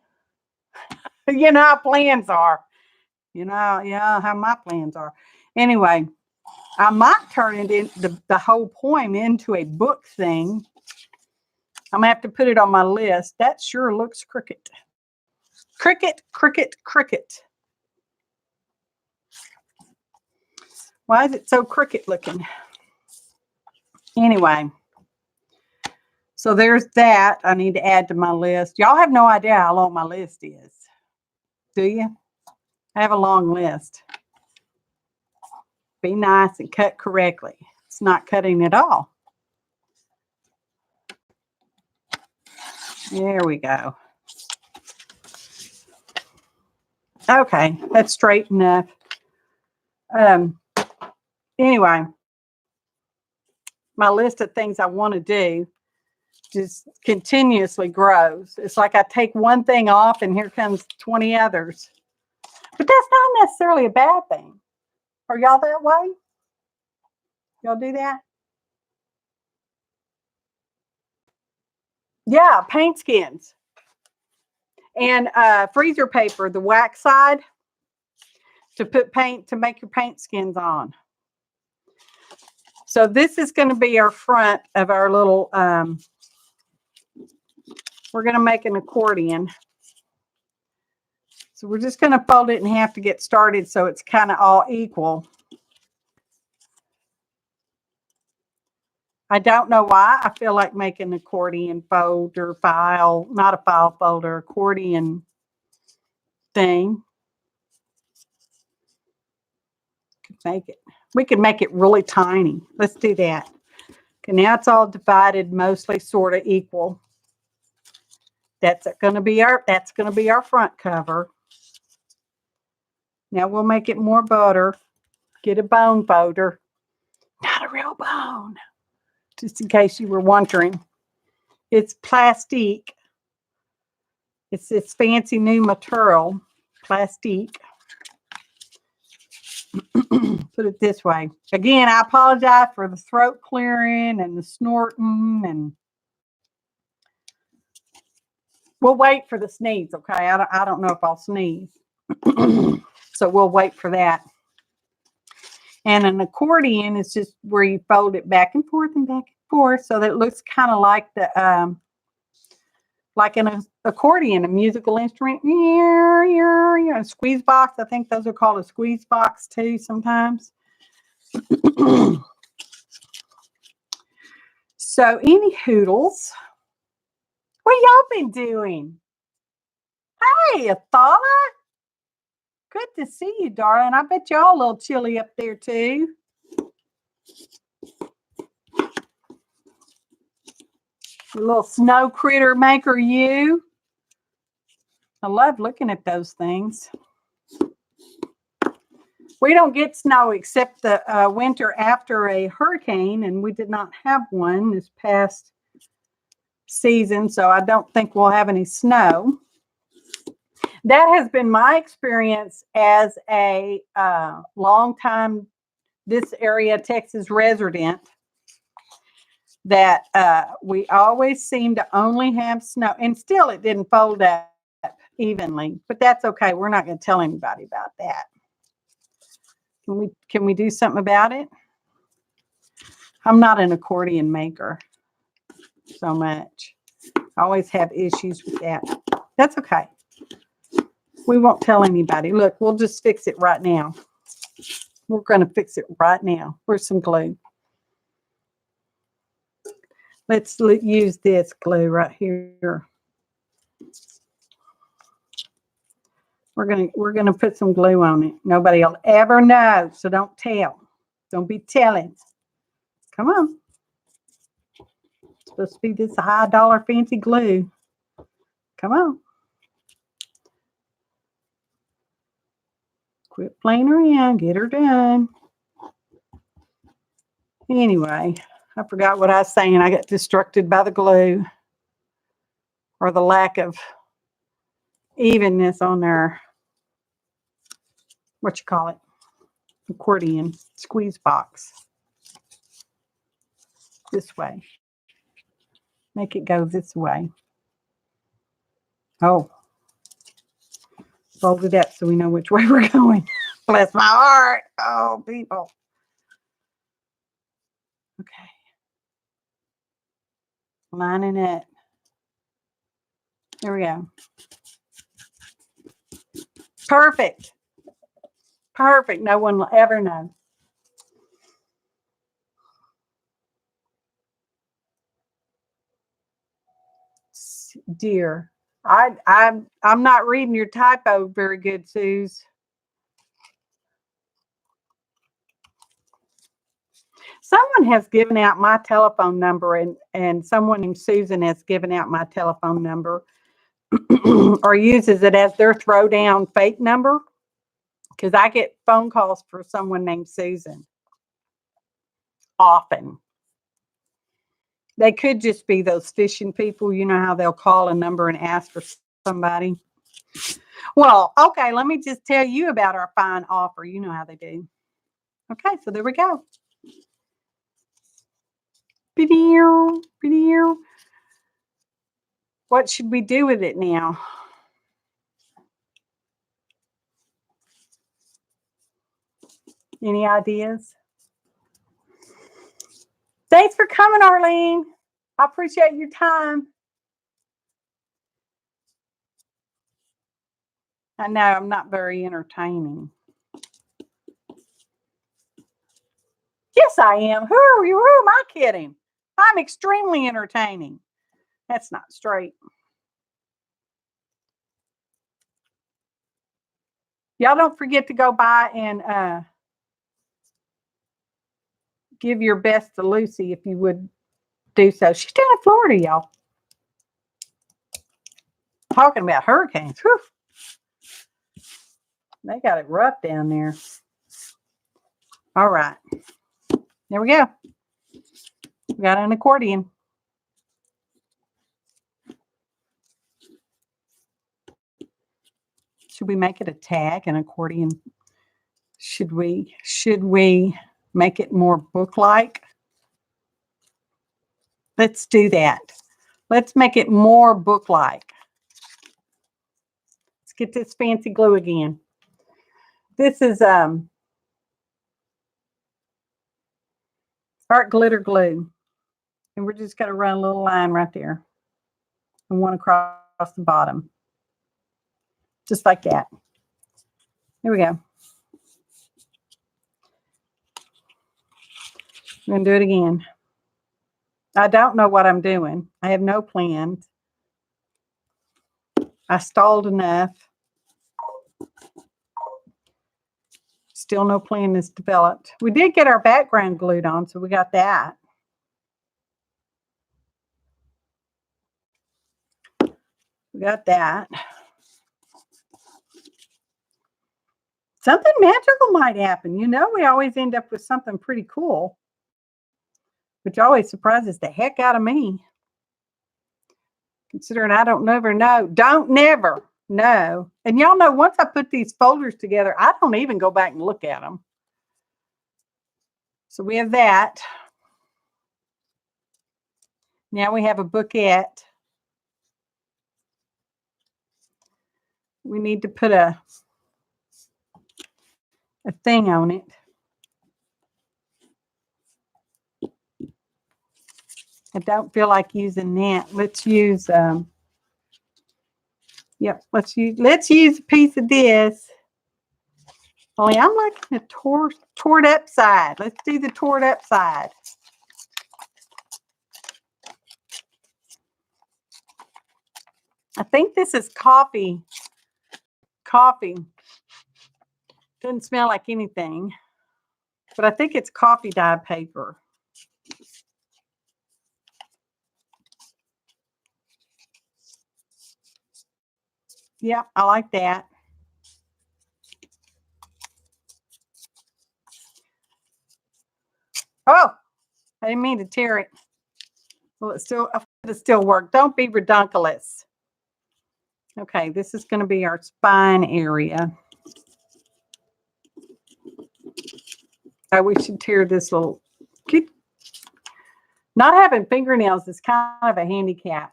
how plans are. How my plans are. Anyway, I might turn it in the whole poem into a book thing. I'm gonna have to put it on my list. That sure looks crooked. Cricket, cricket, cricket. Why is it so cricket looking? Anyway, so there's that I need to add to my list. Y'all have no idea how long my list is, do you? I have a long list. Be nice and cut correctly. It's not cutting at all. There we go. Okay, that's straight enough. Anyway, my list of things I want to do just continuously grows. It's like I take one thing off and here comes 20 others. But that's not necessarily a bad thing. Are y'all that way? Y'all do that? Yeah, paint skins. And freezer paper, the wax side, to put paint, to make your paint skins on. So this is going to be our front of our little, we're going to make an accordion. So we're just going to fold it in half to get started so it's kind of all equal. I don't know why I feel like making an accordion folder file, not a file folder, accordion thing. Make it. We could make it really tiny. Let's do that. Okay, now it's all divided, mostly sort of equal. That's going to be our front cover. Now we'll make it more butter. Get a bone folder. Not a real bone. Just in case you were wondering. It's plastique. It's this fancy new material. Plastique. Put it this way. Again, I apologize for the throat clearing and the snorting, and we'll wait for the sneeze, okay? I don't know if I'll sneeze. So we'll wait for that. And an accordion is just where you fold it back and forth so that it looks kind of like the like an accordion, a musical instrument. A squeeze box. I think those are called a squeeze box too sometimes. So any hoodles, what y'all been doing? Hey, Athala. Good to see you, darling. I bet y'all a little chilly up there too. A little snow critter maker, you. I love looking at those things. We don't get snow except the winter after a hurricane, and we did not have one this past season, so I don't think we'll have any snow. That has been my experience as a long-time this area Texas resident that we always seem to only have snow, and still it didn't fold up evenly, but that's okay. We're not going to tell anybody about that. Can we do something about it? I'm not an accordion maker so much. I always have issues with that. That's okay. We won't tell anybody. Look, we'll just fix it right now. We're going to fix it right now. Where's some glue? Let's use this glue right here. We're gonna put some glue on it. Nobody will ever know, so don't tell. Don't be telling. Come on. It's supposed to be this high dollar fancy glue. Come on. Quit playing around. Get her done. Anyway, I forgot what I was saying. I got distracted by the glue or the lack of evenness on there. What you call it? Accordion squeeze box. This way. Make it go this way. Oh. Fold it up so we know which way we're going. Bless my heart. Oh, people. Okay. Lining it. There we go. Perfect. Perfect. No one will ever know. Dear, I'm not reading your typo very good, Suze. Someone has given out my telephone number, and someone named Susan has given out my telephone number or uses it as their throwdown fake number, because I get phone calls for someone named Susan often. They could just be those fishing people. You know how they'll call a number and ask for somebody. Well, okay, let me just tell you about our fine offer. You know how they do. Okay, so there we go. What should we do with it now? Any ideas? Thanks for coming, Arlene. I appreciate your time. I know I'm not very entertaining. Yes, I am. Who am I kidding? I'm extremely entertaining. That's not straight. Y'all don't forget to go by and give your best to Lucy if you would do so. She's down in Florida, y'all. Talking about hurricanes. Whew. They got it rough down there. All right. There we go. We got an accordion. Should we make it a tag, an accordion? Should we make it more book-like? Let's do that. Let's make it more book-like. Let's get this fancy glue again. This is art glitter glue. And we're just going to run a little line right there. And one across the bottom. Just like that. There we go. I'm going to do it again. I don't know what I'm doing. I have no plans. I stalled enough. Still no plan is developed. We did get our background glued on, so we got that. We got that. Something magical might happen. You know, we always end up with something pretty cool, which always surprises the heck out of me. Considering I don't never know. And y'all know, once I put these folders together, I don't even go back and look at them. So we have that. Now we have a bookette. We need to put a thing on it. I don't feel like using that. Let's use yep, let's use a piece of this. Only I'm liking the tore up side. Let's do the tore up side. I think this is coffee. Coffee. Doesn't smell like anything. But I think it's coffee dye paper. Yep, I like that. Oh, I didn't mean to tear it. Well, it still worked. Don't be redunculous. Okay, this is going to be our spine area. Oh, we should tear this little. Not having fingernails is kind of a handicap.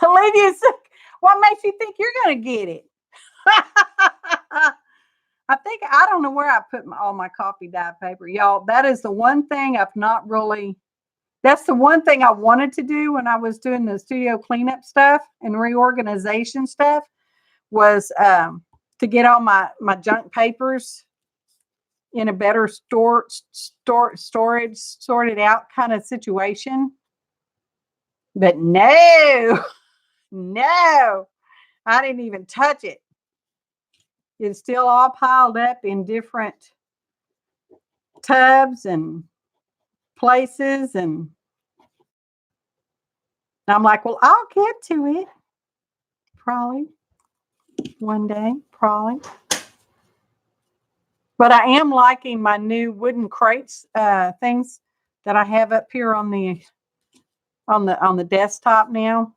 Olivia, what makes you think you're going to get it? I don't know where I put all my coffee dye paper. Y'all, that is the one thing I've not really, that's the one thing I wanted to do when I was doing the studio cleanup stuff and reorganization stuff was to get all my junk papers in a better storage, sorted out kind of situation. But no, no, I didn't even touch it. It's still all piled up in different tubs and places. And I'm like, well, I'll get to it. Probably one day, probably. But I am liking my new wooden crates things that I have up here on the desktop now.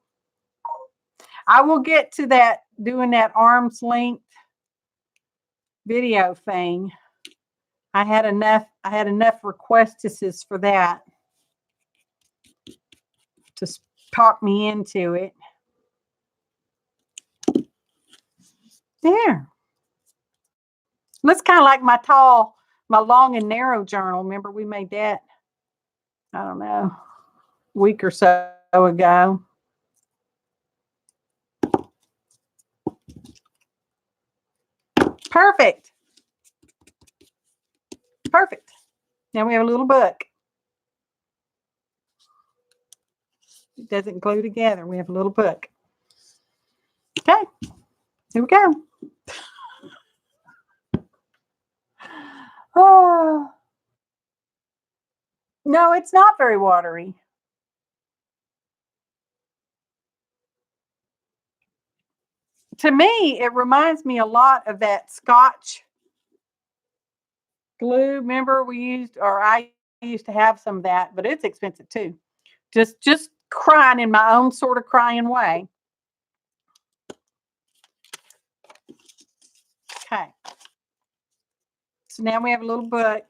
I will get to that, doing that arm's length video thing. I had enough requests for that to talk me into it. There. Looks kind of like my long and narrow journal. Remember we made that, I don't know, a week or so ago. Perfect. Perfect. Now we have a little book. It doesn't glue together. We have a little book. Okay. Here we go. Oh. No, it's not very watery. To me, it reminds me a lot of that Scotch glue. Remember we used, or I used to have some of that, but it's expensive too. Just crying in my own sort of crying way. Okay. So now we have a little book.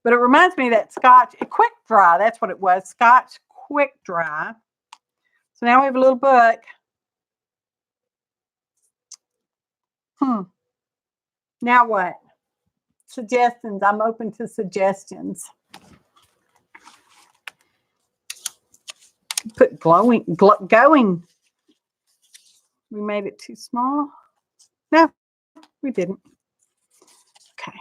But it reminds me of that Scotch Quick Dry. That's what it was. Scotch Quick Dry. So now we have a little book. Now what? Suggestions. I'm open to suggestions. Put going. We made it too small. No, we didn't. Okay.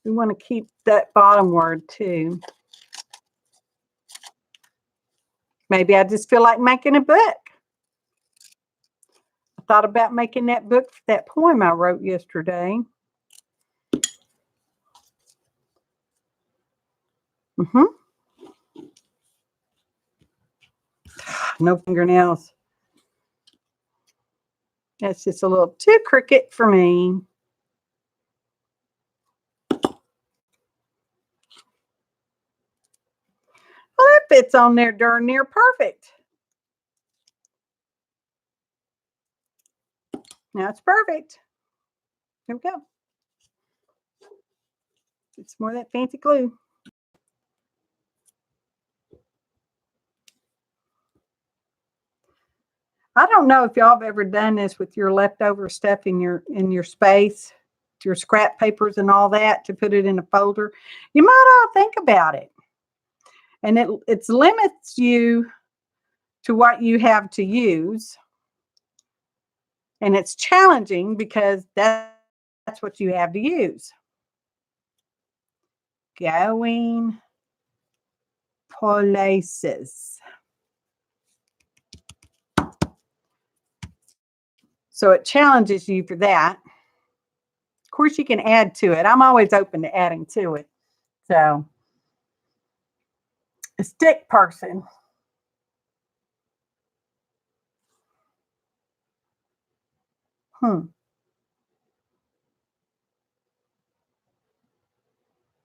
We want to keep that bottom word too. Maybe I just feel like making a book. I thought about making that book for that poem I wrote yesterday. No fingernails. That's just a little too crooked for me. Well, that fits on there darn near perfect. Now it's perfect. Here we go. It's more of that fancy glue. I don't know if y'all have ever done this with your leftover stuff in your space, your scrap papers and all that, to put it in a folder. You might all think about it. And it limits you to what you have to use. And it's challenging because that's what you have to use. Going places. So it challenges you for that. Of course, you can add to it. I'm always open to adding to it. So, a stick person.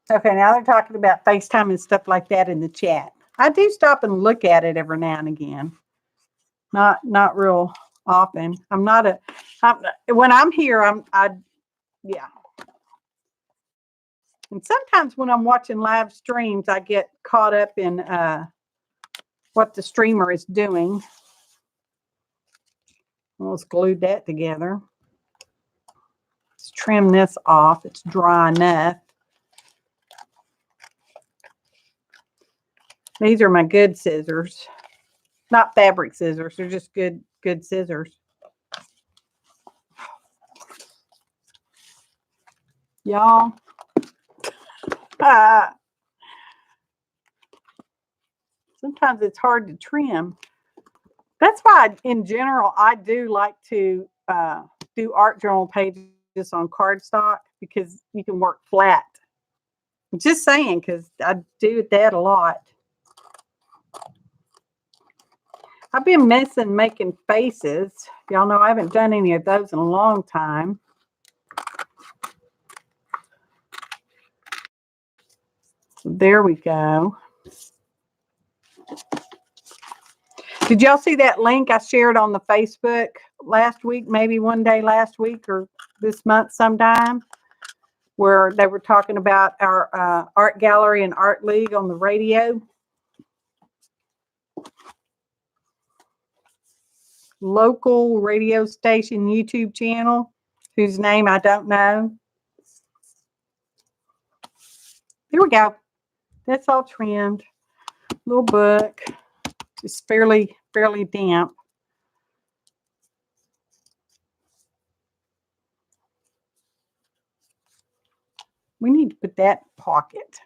Okay, now they're talking about FaceTime and stuff like that in the chat. I do stop and look at it every now and again. Not real often. When I'm here, yeah. And sometimes when I'm watching live streams, I get caught up in what the streamer is doing. Let's glue that together. Let's trim this off. It's dry enough. These are my good scissors. Not fabric scissors. They're just good scissors. Y'all. Sometimes it's hard to trim. That's why, in general, I do like to do art journal pages on cardstock, because you can work flat. I'm just saying, because I do that a lot. I've been missing making faces. Y'all know I haven't done any of those in a long time. So there we go. Did y'all see that link I shared on the Facebook last week, maybe one day last week or this month sometime, where they were talking about our art gallery and art league on the radio? Local radio station YouTube channel, whose name I don't know. Here we go. That's all trimmed. Little book. Just fairly damp. We need to put that in pocket.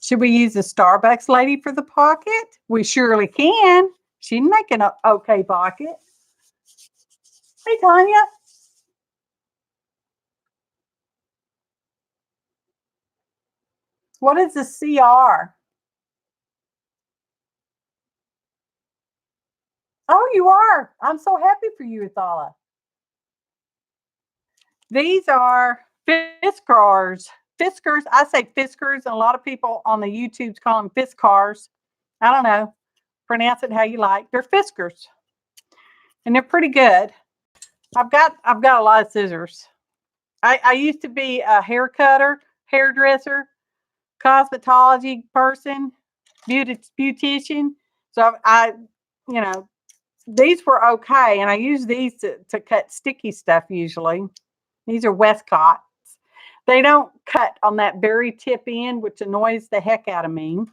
Should we use the Starbucks lady for the pocket? We surely can. She'd make an okay pocket. Hey, Tanya. What is the CR? Oh, you are. I'm so happy for you, Athala. These are Fiskars. Fiskars. I say Fiskars, and a lot of people on the YouTubes call them Fiskars. I don't know. Pronounce it how you like. They're Fiskars, and they're pretty good. I've got a lot of scissors. I used to be a hair cutter, hairdresser, cosmetology person, beautician. So you know, these were okay, and I use these to cut sticky stuff usually. These are Westcott. They don't cut on that very tip end, which annoys the heck out of me.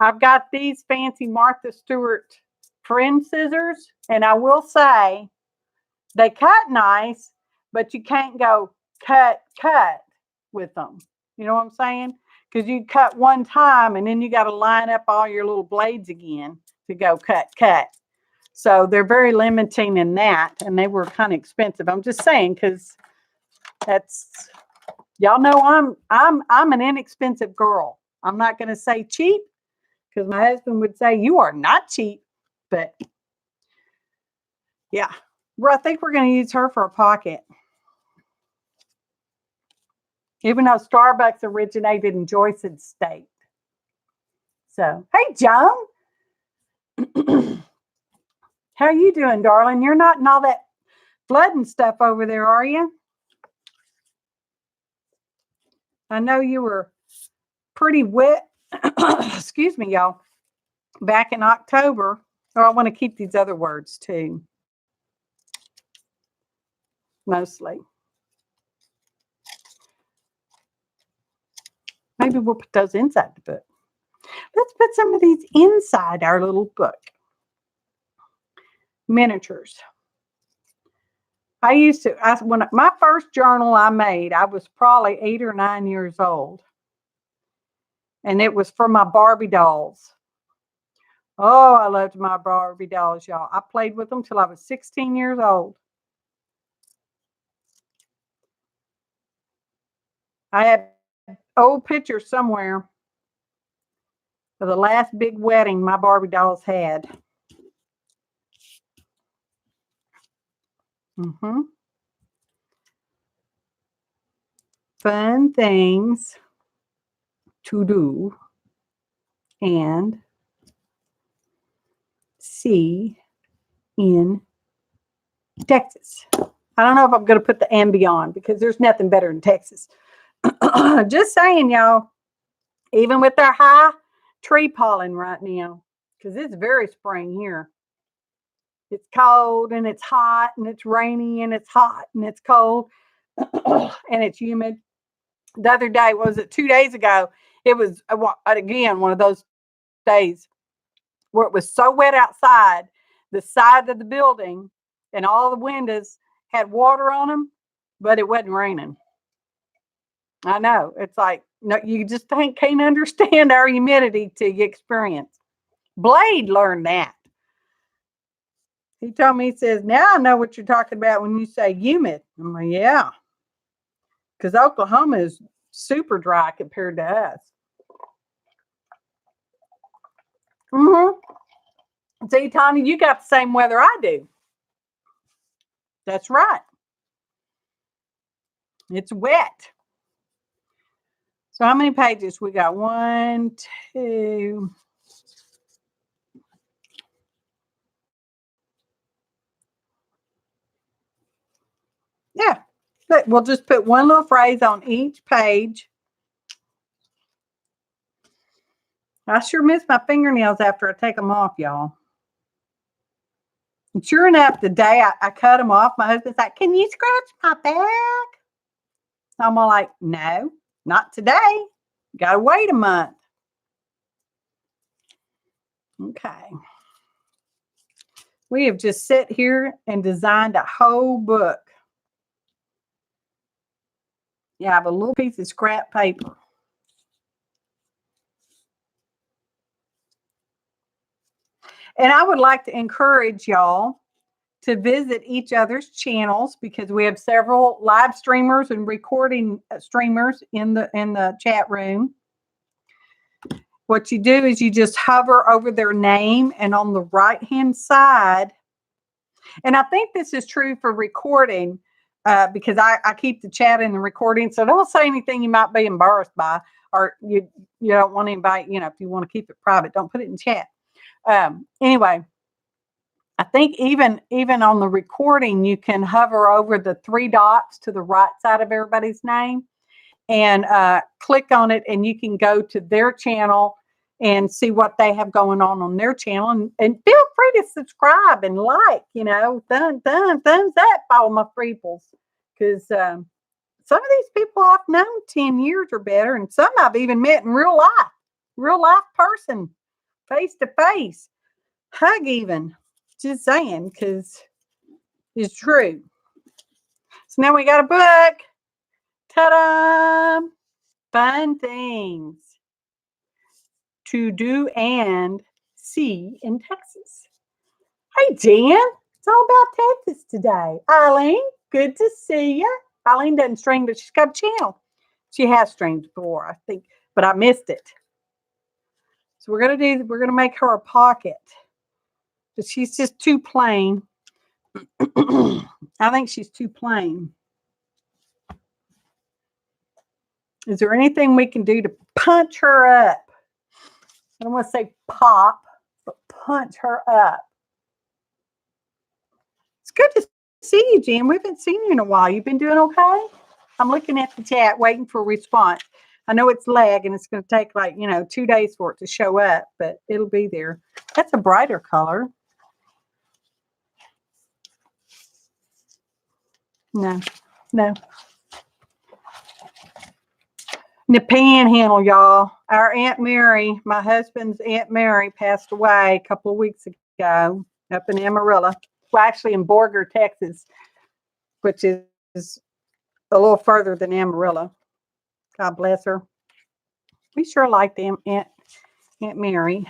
I've got these fancy Martha Stewart friend scissors, and I will say they cut nice, but you can't go cut with them. You know what I'm saying? Because you cut one time, and then you got to line up all your little blades again to go cut. So they're very limiting in that, and they were kind of expensive. I'm just saying, because that's, y'all know I'm an inexpensive girl. I'm not going to say cheap, because my husband would say you are not cheap. But yeah, well, I think we're going to use her for a pocket. Even though Starbucks originated in Joyce's state. So, hey, Joan. How are you doing, darling? You're not in all that flood and stuff over there, are you? I know you were pretty wet. Excuse me, y'all. Back in October. Oh, I want to keep these other words too. Mostly. Maybe we'll put those inside the book. Let's put some of these inside our little book. Miniatures. When my first journal I made, I was probably 8 or 9 years old. And it was for my Barbie dolls. Oh, I loved my Barbie dolls, y'all. I played with them till I was 16 years old. I have old pictures somewhere of the last big wedding my Barbie dolls had. Fun things to do and see in Texas. I don't know if I'm going to put the and beyond because there's nothing better in Texas. Just saying, y'all, even with our high tree pollen right now, because it's very spring here. It's cold and it's hot and it's rainy and it's hot and it's cold and it's humid. The other day, was it 2 days ago? It was, again, one of those days where it was so wet outside, the side of the building and all the windows had water on them, but it wasn't raining. I know. It's like, no, you just can't understand our humidity till you experience. Blade learned that. He told me, he says, now I know what you're talking about when you say humid. I'm like, yeah. Because Oklahoma is super dry compared to us. See, Tanya, you got the same weather I do. That's right. It's wet. So how many pages we got? 1, 2. Yeah. We'll just put one little phrase on each page. I sure miss my fingernails after I take them off, y'all. And sure enough, the day I cut them off, my husband's like, can you scratch my back? I'm all like, no, not today. Got to wait a month. Okay. We have just sat here and designed a whole book. Yeah, I have a little piece of scrap paper. And I would like to encourage y'all to visit each other's channels because we have several live streamers and recording streamers in the chat room. What you do is you just hover over their name, and on the right-hand side, and I think this is true for recording because I keep the chat in the recording, so don't say anything you might be embarrassed by, or you don't want anybody, if you want to keep it private, don't put it in chat. Anyway, I think even on the recording, you can hover over the 3 dots to the right side of everybody's name and click on it, and you can go to their channel and see what they have going on their channel, and feel free to subscribe and like, thumbs up, all my peoples, because some of these people I've known 10 years or better, and some I've even met in real life person, face to face, hug even. Just saying, because it's true. So now we got a book. Ta-da! Fun things to do and see in Texas. Hey, Jan. It's all about Texas today. Eileen, good to see you. Eileen doesn't stream, but she's got a channel. She has streamed before, I think, but I missed it. So we're gonna make her a pocket. But she's just too plain. I think she's too plain. Is there anything we can do to punch her up? I don't want to say pop, but punch her up. It's good to see you, Jen. We haven't seen you in a while. You've been doing okay? I'm looking at the chat, waiting for a response. I know it's lag and it's going to take like, 2 days for it to show up, but it'll be there. That's a brighter color. No. The panhandle, y'all. Our Aunt Mary, my husband's Aunt Mary, passed away a couple of weeks ago up in Amarillo. Well, actually in Borger, Texas, which is a little further than Amarillo. God bless her. We sure like them, Aunt Mary.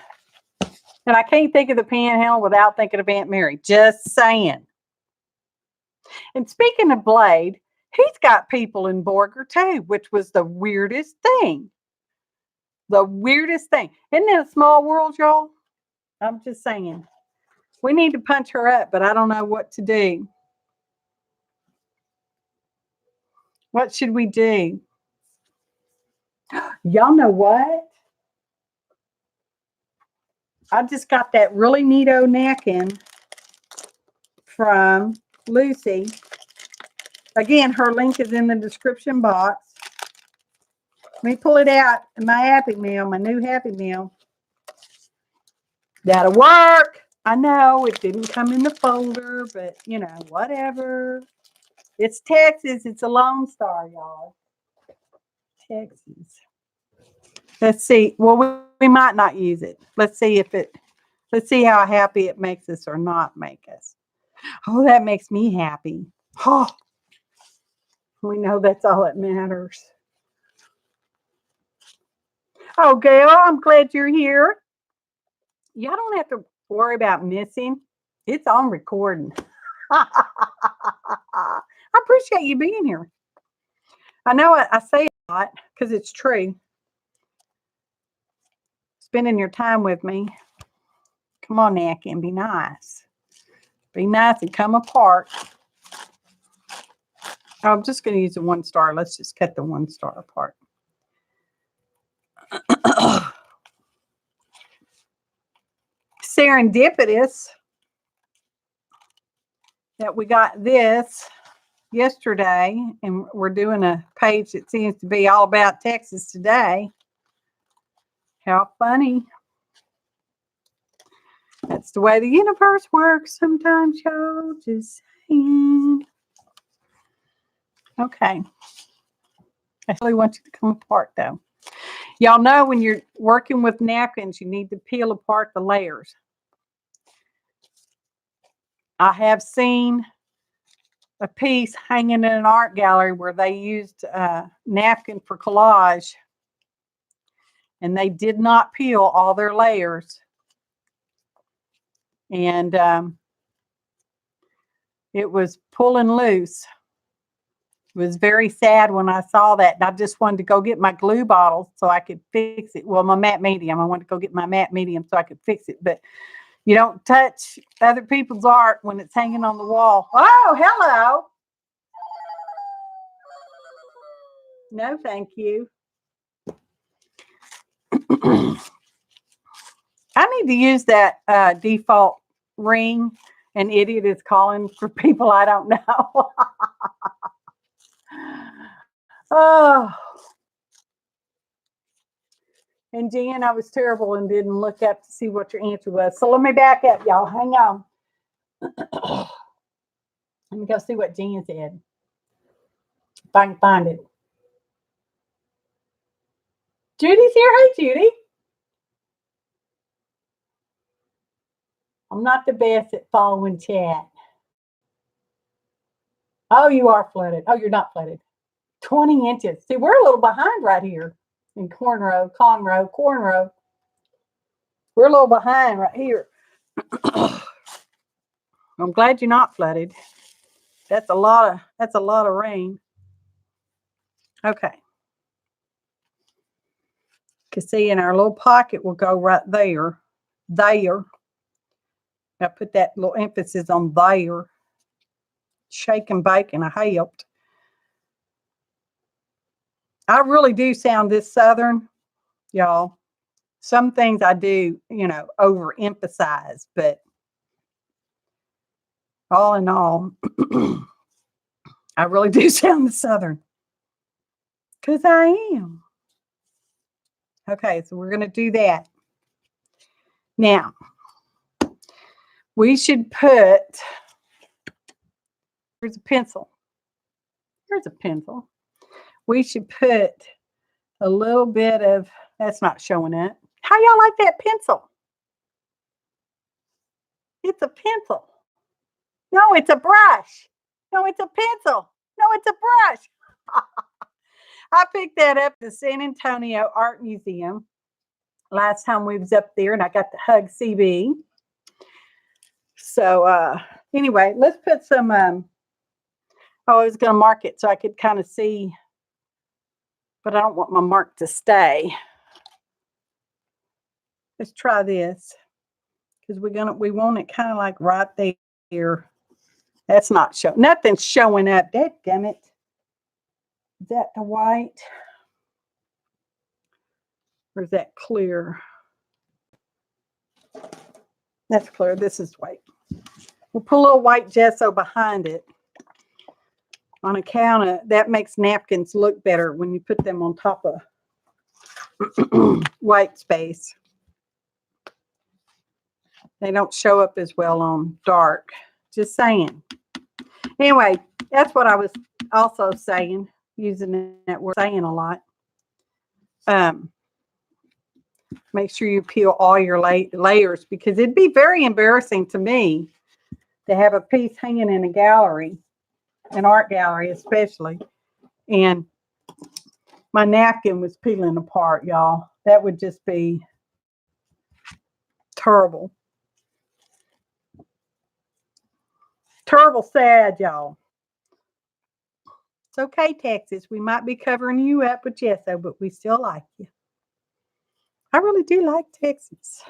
And I can't think of the panhandle without thinking of Aunt Mary. Just saying. And speaking of Blade, he's got people in Borger too, which was the weirdest thing. The weirdest thing. Isn't it a small world, y'all? I'm just saying. We need to punch her up, but I don't know what to do. What should we do? Y'all know what? I just got that really neato napkin from Lucy. Again, her link is in the description box. Let me pull it out in my Happy Meal, my new Happy Meal. That'll work. I know it didn't come in the folder, but whatever. It's Texas. It's a Lone Star, y'all. Texas. Let's see. Well, we might not use it. Let's see how happy it makes us or not make us. Oh, that makes me happy. Oh, we know that's all that matters. Oh, Gail, I'm glad you're here. Y'all don't have to worry about missing. It's on recording. I appreciate you being here. I know I say a lot because it's true. Spending your time with me. Come on, napkin, be nice. Be nice and come apart. I'm just going to use the 1 star. Let's just cut the 1 star apart. Serendipitous that we got this yesterday, and we're doing a page that seems to be all about Texas today. How funny. That's the way the universe works sometimes, y'all. Just saying. Okay. I really want you to come apart, though. Y'all know when you're working with napkins, you need to peel apart the layers. I have seen a piece hanging in an art gallery where they used a napkin for collage, and they did not peel all their layers. And it was pulling loose. It was very sad when I saw that. And I just wanted to go get my glue bottle so I could fix it. Well, my matte medium. I wanted to go get my matte medium so I could fix it. But you don't touch other people's art when it's hanging on the wall. Oh, hello. No, thank you. I need to use that default ring. An idiot is calling for people I don't know. Oh. And Jan, I was terrible and didn't look up to see what your answer was. So let me back up, y'all. Hang on. Let me go see what Jan said. If I can find it. Judy's here. Hey, Judy. I'm not the best at following chat. Oh, you are flooded. Oh, you're not flooded. 20 inches. See, we're a little behind right here in cornrow. We're a little behind right here. I'm glad you're not flooded. That's a lot of rain. Okay. Because see, in our little pocket will go right there. There. I put that little emphasis on there. Shake and bake, and I helped. I really do sound this Southern, y'all. Some things I do, overemphasize, but all in all, I really do sound the Southern. Because I am. Okay, so we're going to do that. Now, we should put, here's a pencil. Here's a pencil. We should put a little bit of, that's not showing it. How y'all like that pencil? It's a pencil. No, it's a brush. No, it's a pencil. No, it's a brush. I picked that up at the San Antonio Art Museum last time we was up there, and I got to hug CB. So anyway, let's put some, I was going to mark it so I could kind of see, but I don't want my mark to stay. Let's try this, because we want it kind of like right there. That's not showing. Nothing's showing up. Dadgummit. Is that the white? Or is that clear? That's clear. This is white. We'll put a little white gesso behind it on account of that makes napkins look better when you put them on top of white space. They don't show up as well on dark. Just saying. Anyway, that's what I was also saying, using that word saying a lot. Make sure you peel all your layers, because it'd be very embarrassing to me to have a piece hanging in a gallery, an art gallery especially, and my napkin was peeling apart, y'all. That would just be terrible. Terrible sad, y'all. It's okay, Texas. We might be covering you up with gesso, but we still like you. I really do like Texas.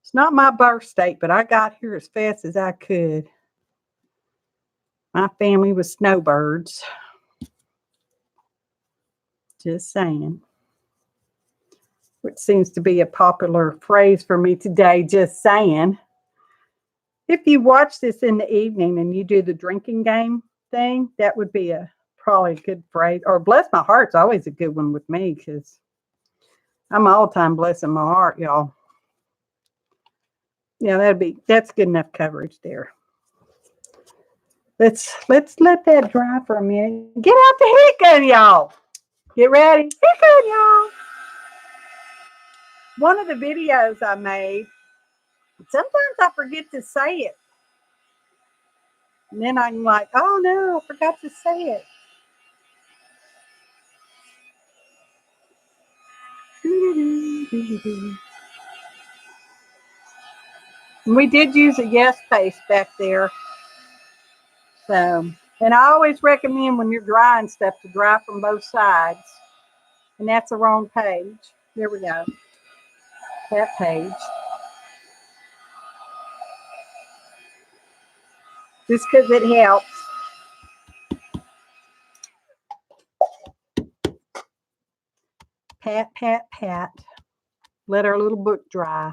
It's not my birth state, but I got here as fast as I could. My family was snowbirds. Just saying. Which seems to be a popular phrase for me today, just saying. If you watch this in the evening and you do the drinking game thing, that would be probably a good phrase. Or bless my heart's always a good one with me, because I'm all time blessing my heart, y'all. Yeah, that's good enough coverage there. Let's let that dry for a minute. Get out the heat gun, y'all. Get ready. Heat gun, y'all. One of the videos I made, sometimes I forget to say it. And then I'm like, oh no, I forgot to say it. We did use a yes face back there. So, and I always recommend when you're drying stuff to dry from both sides. And that's the wrong page. There we go. That page. Just because it helps. Pat, pat, pat. Let our little book dry.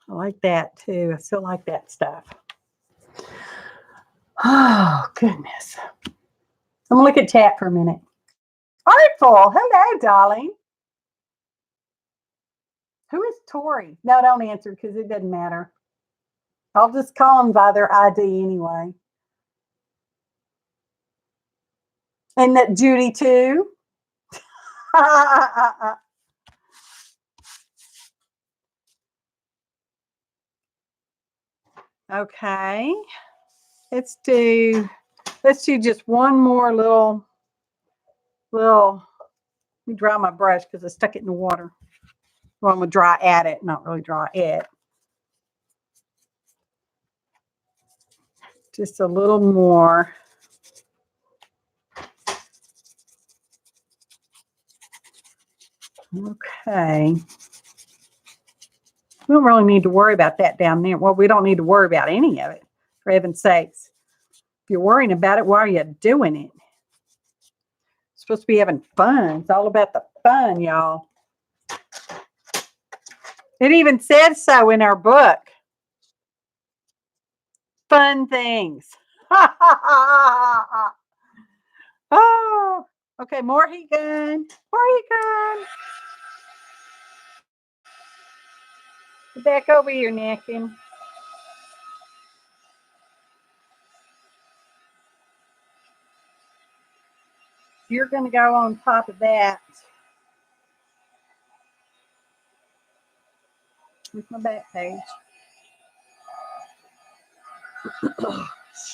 I like that too. I still like that stuff. Oh, goodness. I'm going to look at chat for a minute. Artful. Hello, darling. Who is Tori? No, don't answer, because it doesn't matter. I'll just call them by their ID anyway. And that Judy too. Okay. Let's do just one more little, let me dry my brush because I stuck it in the water. Well, I'm going to dry at it, not really dry it. Just a little more. Okay. We don't really need to worry about that down there. Well, we don't need to worry about any of it, for heaven's sakes. If you're worrying about it, why are you doing it? It's supposed to be having fun. It's all about the fun, y'all. It even says so in our book. Fun things. Oh, Okay, more heat gun. More heat gun. Back over your napkin. You're going to go on top of that. With my back page.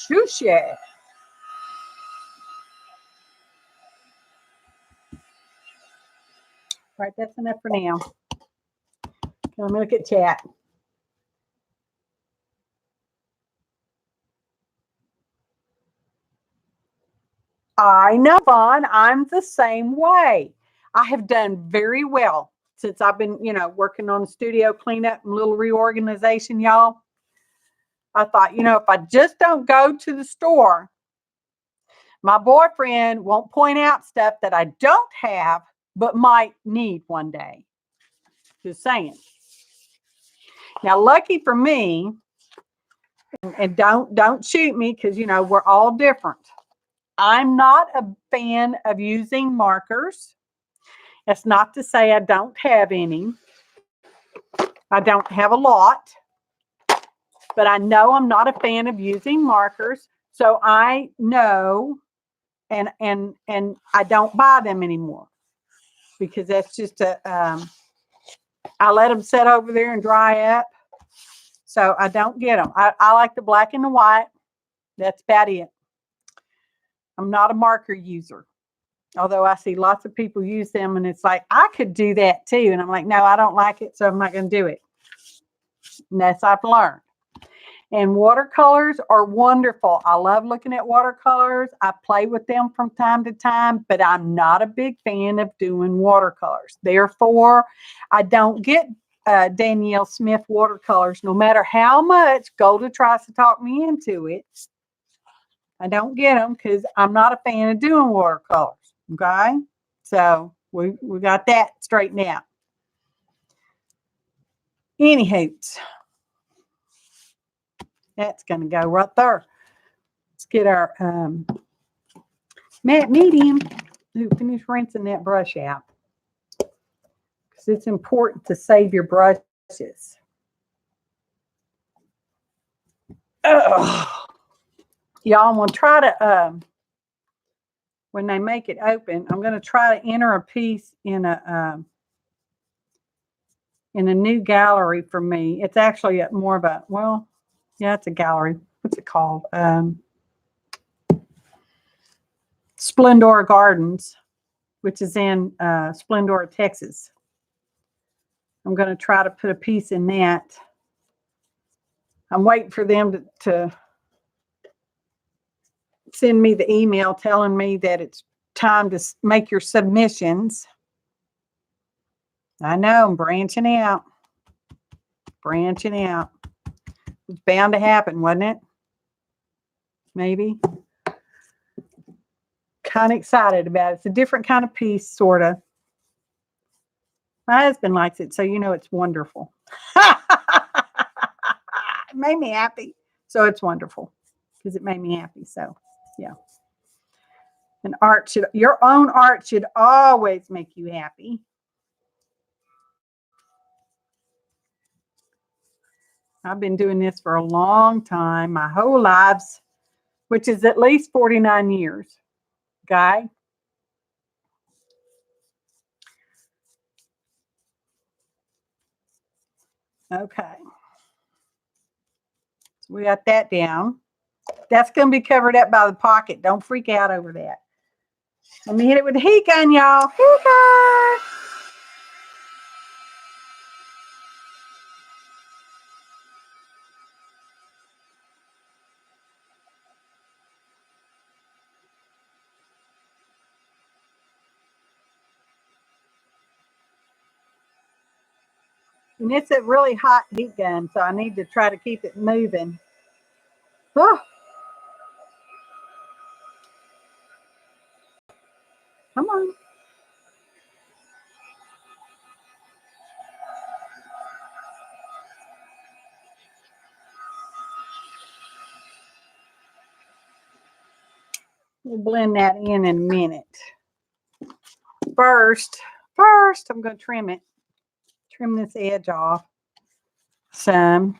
Shoosh yeah. Right, that's enough for now. Okay, let me look at chat. I know, Vaughn. I'm the same way. I have done very well since I've been, working on the studio cleanup and little reorganization, y'all. I thought, if I just don't go to the store, my boyfriend won't point out stuff that I don't have but might need one day. Just saying. Now, lucky for me, and don't shoot me because we're all different. I'm not a fan of using markers. That's not to say I don't have any. I don't have a lot, but I know I'm not a fan of using markers. So I know, and I don't buy them anymore because that's just I let them sit over there and dry up. So I don't get them. I like the black and the white. That's about it. I'm not a marker user. Although I see lots of people use them and it's like, I could do that too. And I'm like, no, I don't like it. So I'm not going to do it. And that's I've learned. And watercolors are wonderful. I love looking at watercolors. I play with them from time to time, but I'm not a big fan of doing watercolors. Therefore, I don't get Danielle Smith watercolors, no matter how much Golda tries to talk me into it. I don't get them because I'm not a fan of doing watercolors. Okay, so we got that straightened out. Anywho, that's going to go right there. Let's get our matte medium. Ooh, finish rinsing that brush out because it's important to save your brushes. Y'all, I'm going to try to when they make it open, I'm going to try to enter a piece in a new gallery for me. It's actually more of a, well, yeah, it's a gallery. What's it called? Splendora Gardens, which is in Splendora, Texas. I'm going to try to put a piece in that. I'm waiting for them to send me the email telling me that it's time to make your submissions. I know, I'm branching out. Branching out. It's bound to happen, wasn't it? Maybe. Kind of excited about it. It's a different kind of piece, sort of. My husband likes it, so it's wonderful. It made me happy. So it's wonderful because it made me happy. So, yeah. And your own art should always make you happy. I've been doing this for a long time, my whole lives, which is at least 49 years. Okay. Okay. So we got that down. That's going to be covered up by the pocket. Don't freak out over that. Let me hit it with the heat gun, y'all. Heat gun. And it's a really hot heat gun, so I need to try to keep it moving. Oh. Come on. We'll blend that in a minute. first I'm going to trim it. Trim this edge off some.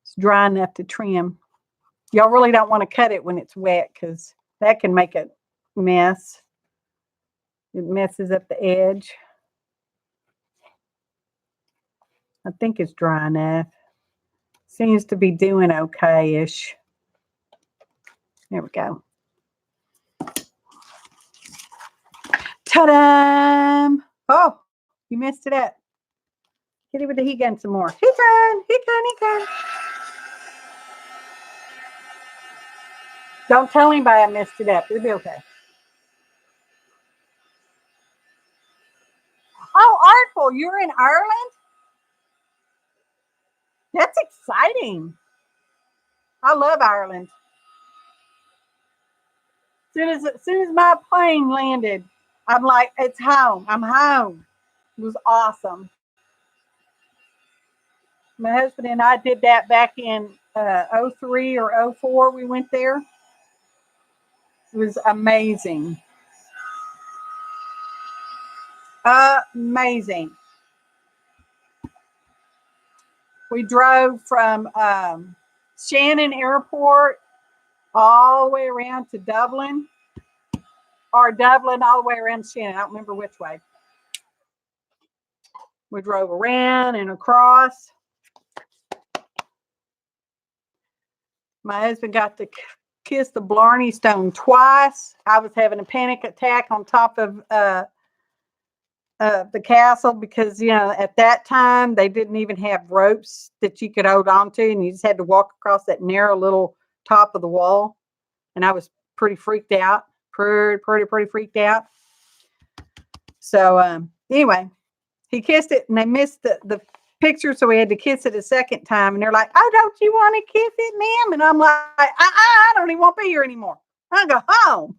It's dry enough to trim. Y'all really don't want to cut it when it's wet because that can make a mess. It messes up the edge. I think it's dry enough. Seems to be doing okay-ish. There we go. Ta-da! Oh, you messed it up. Hit it with the heat gun some more. Heat gun, heat gun, heat gun. Don't tell anybody I messed it up. It'll be okay. Oh, Artful, you're in Ireland? That's exciting. I love Ireland. As soon as my plane landed, I'm like, it's home. I'm home. It was awesome. My husband and I did that back in 03 or 04. We went there. It was amazing. Amazing. We drove from Shannon Airport all the way around to Dublin, or Dublin all the way around to Shannon. I don't remember which way. We drove around and across. My husband got to kiss the Blarney Stone twice. I was having a panic attack on top of the castle because, you know, at that time they didn't even have ropes that you could hold on to, and you just had to walk across that narrow little top of the wall. And I was pretty freaked out, pretty freaked out. So anyway, he kissed it, and they missed the picture, so we had to kiss it a second time. And they're like, "Oh, don't you want to kiss it, ma'am?" And I'm like, I don't even want to be here anymore. I go home.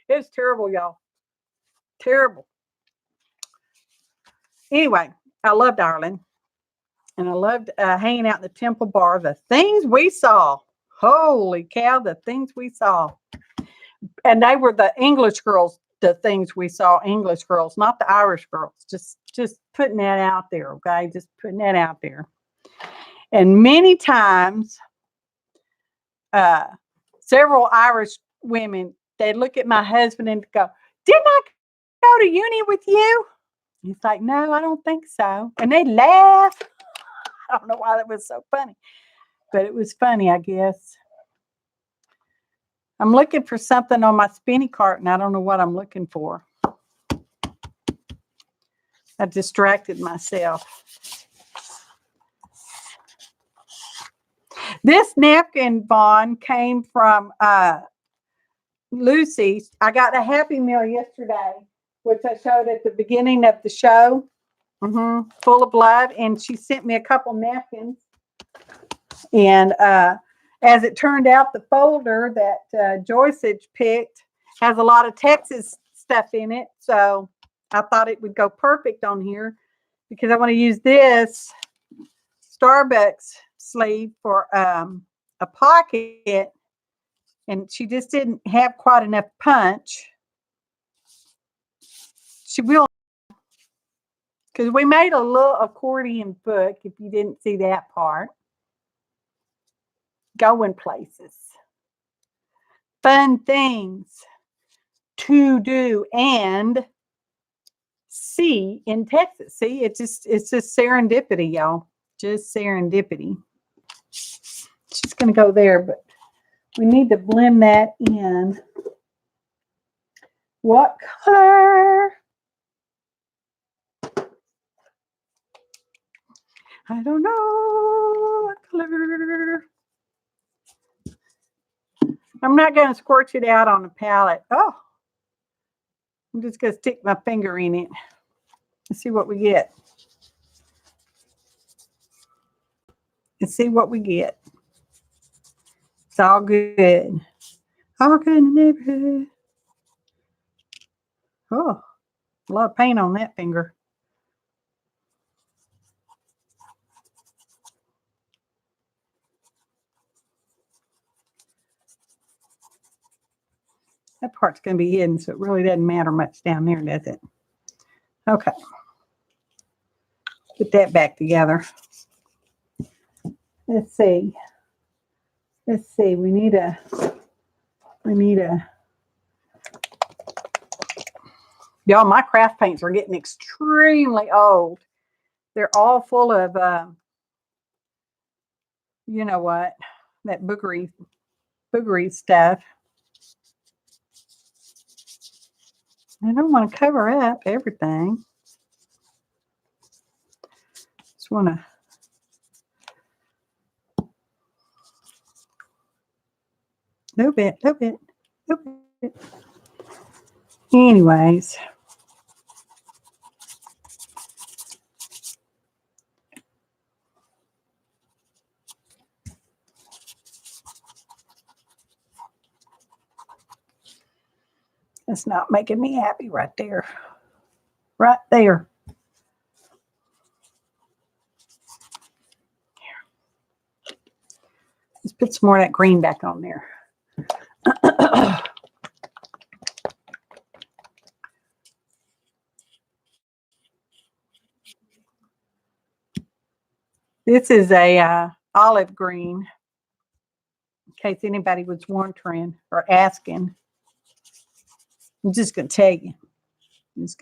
It's terrible, y'all. Terrible. Anyway, I loved Ireland, and I loved hanging out in the Temple Bar. The things we saw. Holy cow, the things we saw. And they were the English girls, the things we saw, English girls, not the Irish girls. Just putting that out there, okay? Just putting that out there. And many times, several Irish women, they'd look at my husband and go, "Didn't I go to uni with you?" He's like, "No, I don't think so." And they laugh. I don't know why that was so funny, but it was funny, I guess. I'm looking for something on my spinny cart, and I don't know what I'm looking for. I distracted myself. This napkin, Vaughn, came from Lucy. I got a Happy Meal yesterday, which I showed at the beginning of the show, full of love. And she sent me a couple napkins. And as it turned out, the folder that Joyce had picked has a lot of Texas stuff in it. So I thought it would go perfect on here because I want to use this Starbucks sleeve for a pocket. And she just didn't have quite enough punch. She will, because we made a little accordion book, if you didn't see that part. Going places. Fun things to do and see in Texas. See, it's just serendipity, y'all. Just serendipity. It's just going to go there, but we need to blend that in. What color? I don't know what color. I'm not going to squirt it out on the palette. Oh, I'm just going to stick my finger in it and see what we get. It's all good. All good in the neighborhood. Oh, a lot of paint on that finger. That part's going to be hidden, so it really doesn't matter much down there, does it? Okay. Put that back together. Let's see. Let's see. We need a. Y'all, my craft paints are getting extremely old. They're all full of, you know what, that boogery stuff. I don't want to cover up everything. Just want to. Little bit. Anyways. It's not making me happy right there. Right there. Let's put some more of that green back on there. This is a olive green, in case anybody was wondering or asking. I'm just going to tell you. It's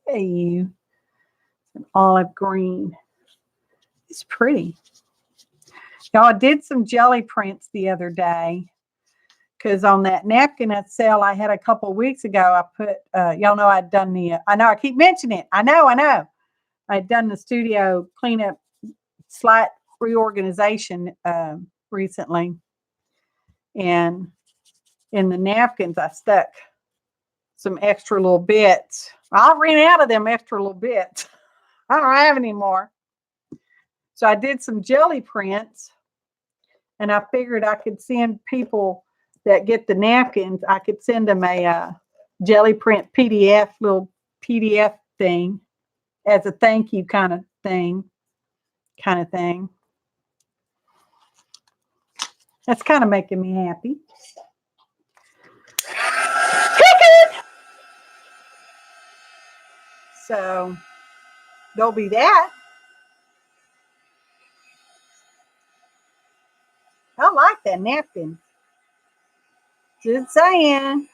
an olive green. It's pretty. Y'all, I did some jelly prints the other day because on that napkin sale I had a couple of weeks ago, I put, y'all know I'd done the, I know I keep mentioning it. I know. I'd done the studio cleanup, slight reorganization recently. And in the napkins, I stuck some extra little bits. I ran out of them extra little bits. I don't have any more. So I did some jelly prints, and I figured I could send people that get the napkins, I could send them a jelly print PDF, little PDF thing as a thank you kind of thing. That's kind of making me happy. So there'll be that. I like that napkin. Just saying.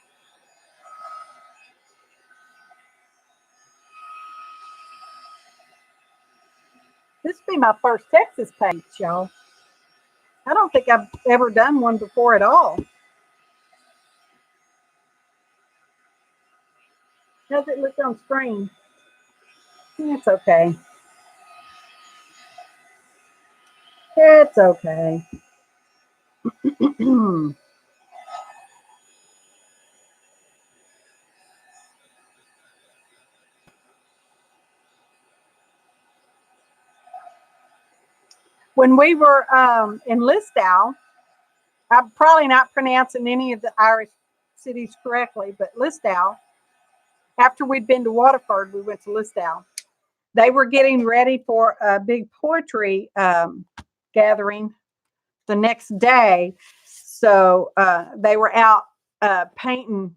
This will be my first Texas page, y'all. I don't think I've ever done one before at all. How's it look on screen? It's okay. It's okay. When we were in Listowel, I'm probably not pronouncing any of the Irish cities correctly, but Listowel, after we'd been to Waterford, we went to Listowel. They were getting ready for a big poetry gathering the next day. So they were out painting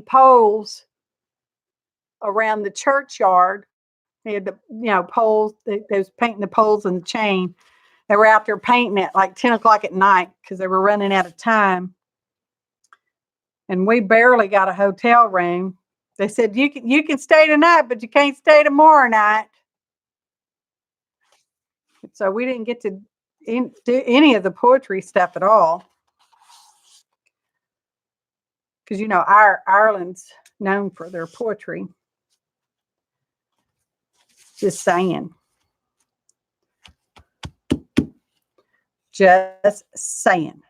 poles around the churchyard. They had the poles. They was painting the poles and the chain. They were out there painting at like 10 o'clock at night because they were running out of time. And we barely got a hotel room. They said, you can stay tonight, but you can't stay tomorrow night. So we didn't get to do any of the poetry stuff at all. Because, Ireland's known for their poetry. Just saying. Just saying.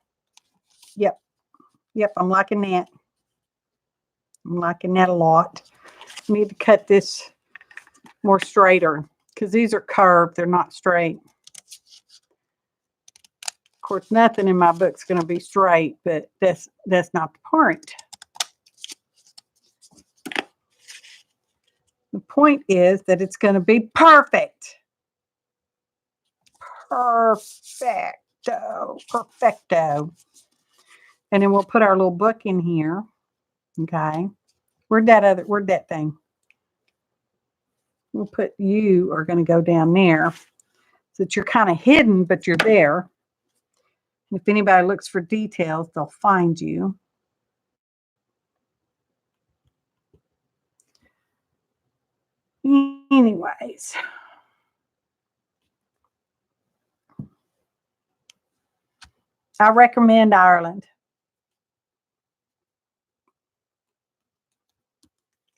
Yep, I'm liking that. I'm liking that a lot. I need to cut this more straighter because these are curved. They're not straight. Of course, nothing in my book's going to be straight, but that's not the point. The point is that it's going to be perfect. Perfecto. And then we'll put our little book in here. Okay. Where'd that thing? We'll put you are going to go down there so that you're kind of hidden, but you're there. If anybody looks for details, they'll find you. Anyways. I recommend Ireland.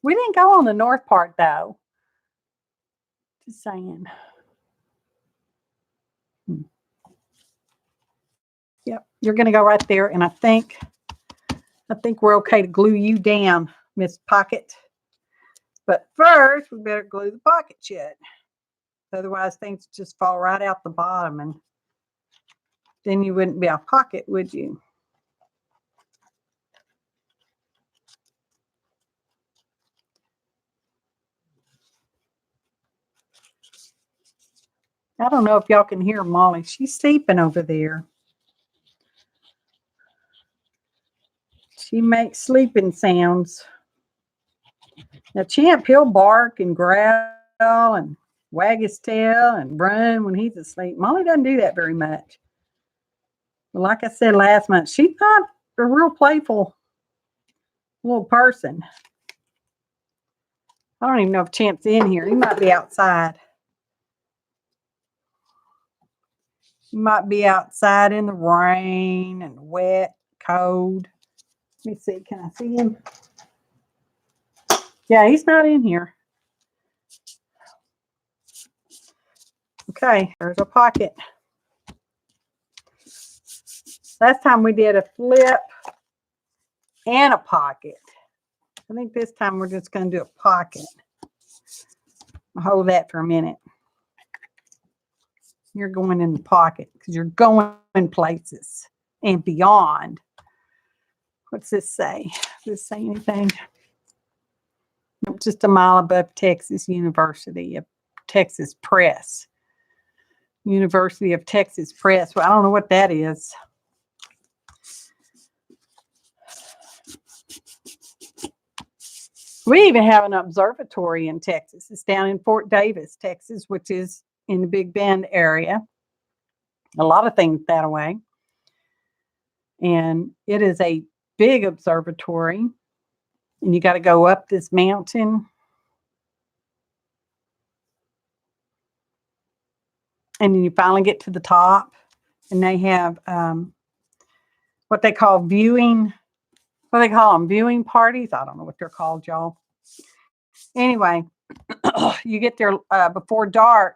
We didn't go on the north part, though. Just saying. Yep, you're going to go right there, and I think we're okay to glue you down, Miss Pocket. But first, we better glue the pocket shut. Otherwise, things just fall right out the bottom, and then you wouldn't be a pocket, would you? I don't know if y'all can hear Molly. She's sleeping over there. She makes sleeping sounds. Now, Champ, he'll bark and growl and wag his tail and run when he's asleep. Molly doesn't do that very much. But like I said last month, she's not a real playful little person. I don't even know if Champ's in here. He might be outside. He might be outside in the rain and wet, cold. Let me see. Can I see him? Yeah, he's not in here. Okay, there's a pocket. Last time we did a flip and a pocket. I think this time we're just going to do a pocket. I'll hold that for a minute. You're going in the pocket because you're going places and beyond. What's this say? Does this say anything? Just a mile above Texas University of Texas Press. University of Texas Press. Well, I don't know what that is. We even have an observatory in Texas. It's down in Fort Davis, Texas, which is in the Big Bend area. A lot of things that way. And it is a big observatory. And you got to go up this mountain. And then you finally get to the top. And they have what they call viewing. What do they call them? Viewing parties? I don't know what they're called, y'all. Anyway, you get there before dark.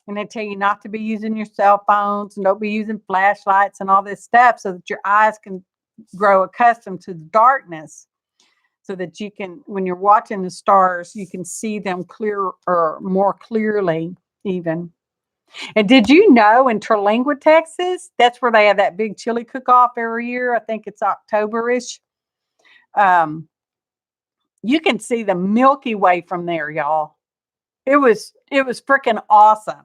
And they tell you not to be using your cell phones and don't be using flashlights and all this stuff so that your eyes can grow accustomed to the darkness so that you can, when you're watching the stars, you can see them clearer or more clearly even. And did you know in Terlingua, Texas, that's where they have that big chili cook-off every year. I think it's October-ish. You can see the Milky Way from there, y'all. It was freaking awesome.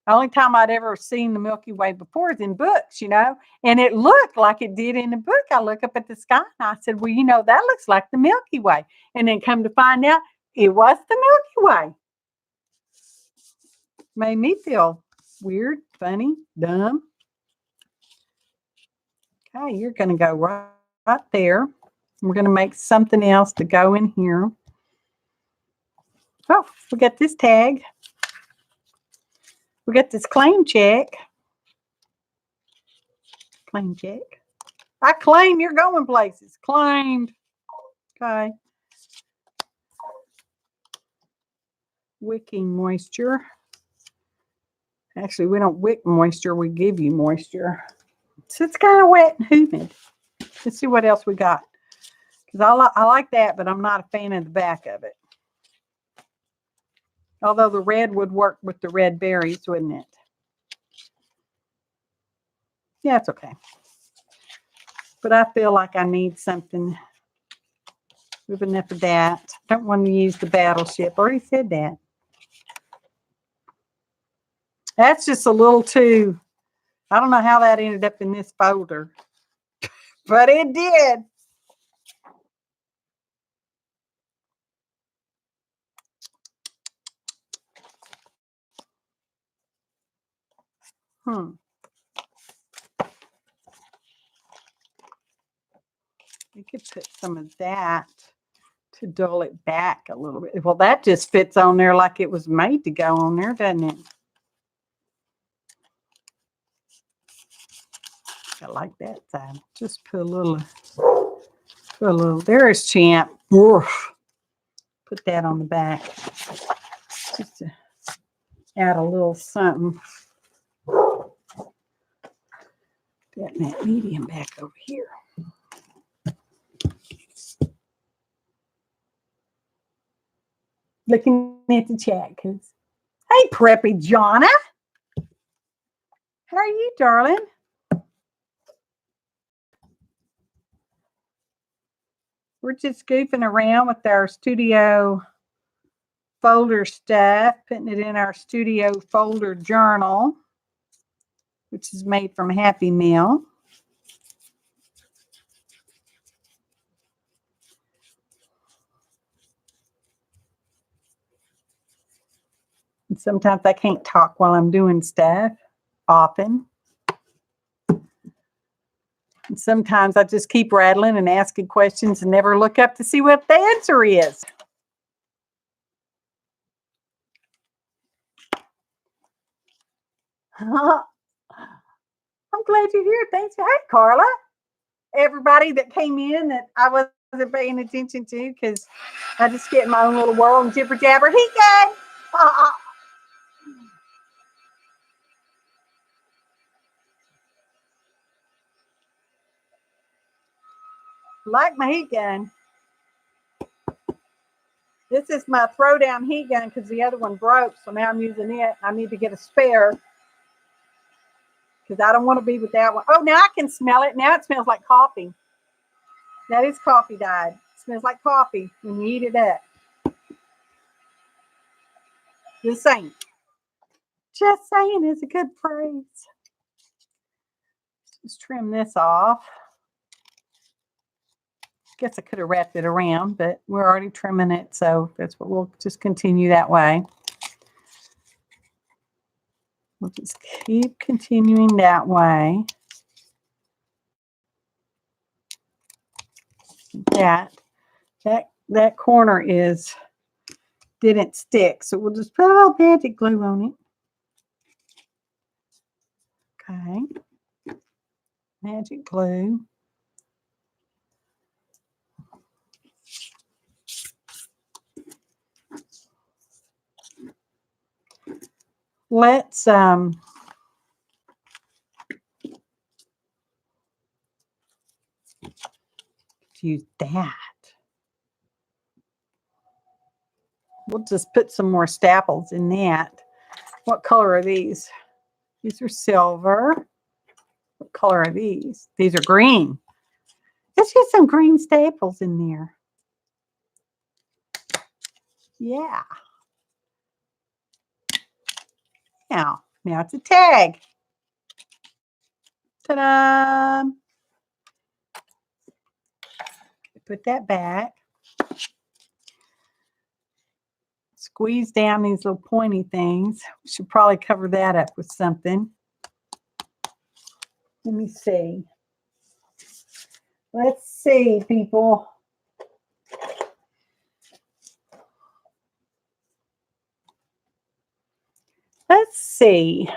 The only time I'd ever seen the Milky Way before is in books, and it looked like it did in the book. I look up at the sky and I said, well, that looks like the Milky Way. And then come to find out it was the Milky Way. Made me feel weird, funny, dumb. Okay, you're going to go right there. We're going to make something else to go in here. Oh, we got this tag. We got this claim check. Claim check. I claim you're going places. Claimed. Okay. Wicking moisture. Actually, we don't wick moisture. We give you moisture. So it's kind of wet and humid. Let's see what else we got. Because I like that, but I'm not a fan of the back of it. Although the red would work with the red berries, wouldn't it? Yeah, it's okay. But I feel like I need something with enough of that. I don't want to use the battleship. I already said that. That's just a little too, I don't know how that ended up in this folder. but it did. You could put some of that to dull it back a little bit. Well, that just fits on there like it was made to go on there, doesn't it? I like that side. Just put a little, there's Champ. Oof. Put that on the back. Just to add a little something. Getting that medium back over here. Looking at the chat, cause hey, Preppy Jonna. How are you, darling? We're just goofing around with our studio folder stuff, putting it in our studio folder journal, which is made from Happy Meal. And sometimes I can't talk while I'm doing stuff, often. And sometimes I just keep rattling and asking questions and never look up to see what the answer is. I'm glad you're here. Thanks. Hey, Carla. Everybody that came in that I wasn't paying attention to because I just get in my own little world and jibber jabber. He gun. Like my heat gun. This is my throwdown heat gun because the other one broke, so now I'm using it. I need to get a spare because I don't want to be without one. Oh, now I can smell it. Now it smells like coffee. That is coffee dyed. It smells like coffee when you heat it up. Just saying. Just saying is a good phrase. Let's trim this off. Guess I could have wrapped it around, but we're already trimming it, so that's what we'll just continue that way. We'll just keep continuing that way. That corner didn't stick, so we'll just put a little magic glue on it. Okay, magic glue. Let's use that. We'll just put some more staples in that. What color are these? These are silver. What color are these? These are green. Let's get some green staples in there. Yeah. Now it's a tag. Ta-da! Put that back. Squeeze down these little pointy things. We should probably cover that up with something. Let me see. Let's see, people. Let's see.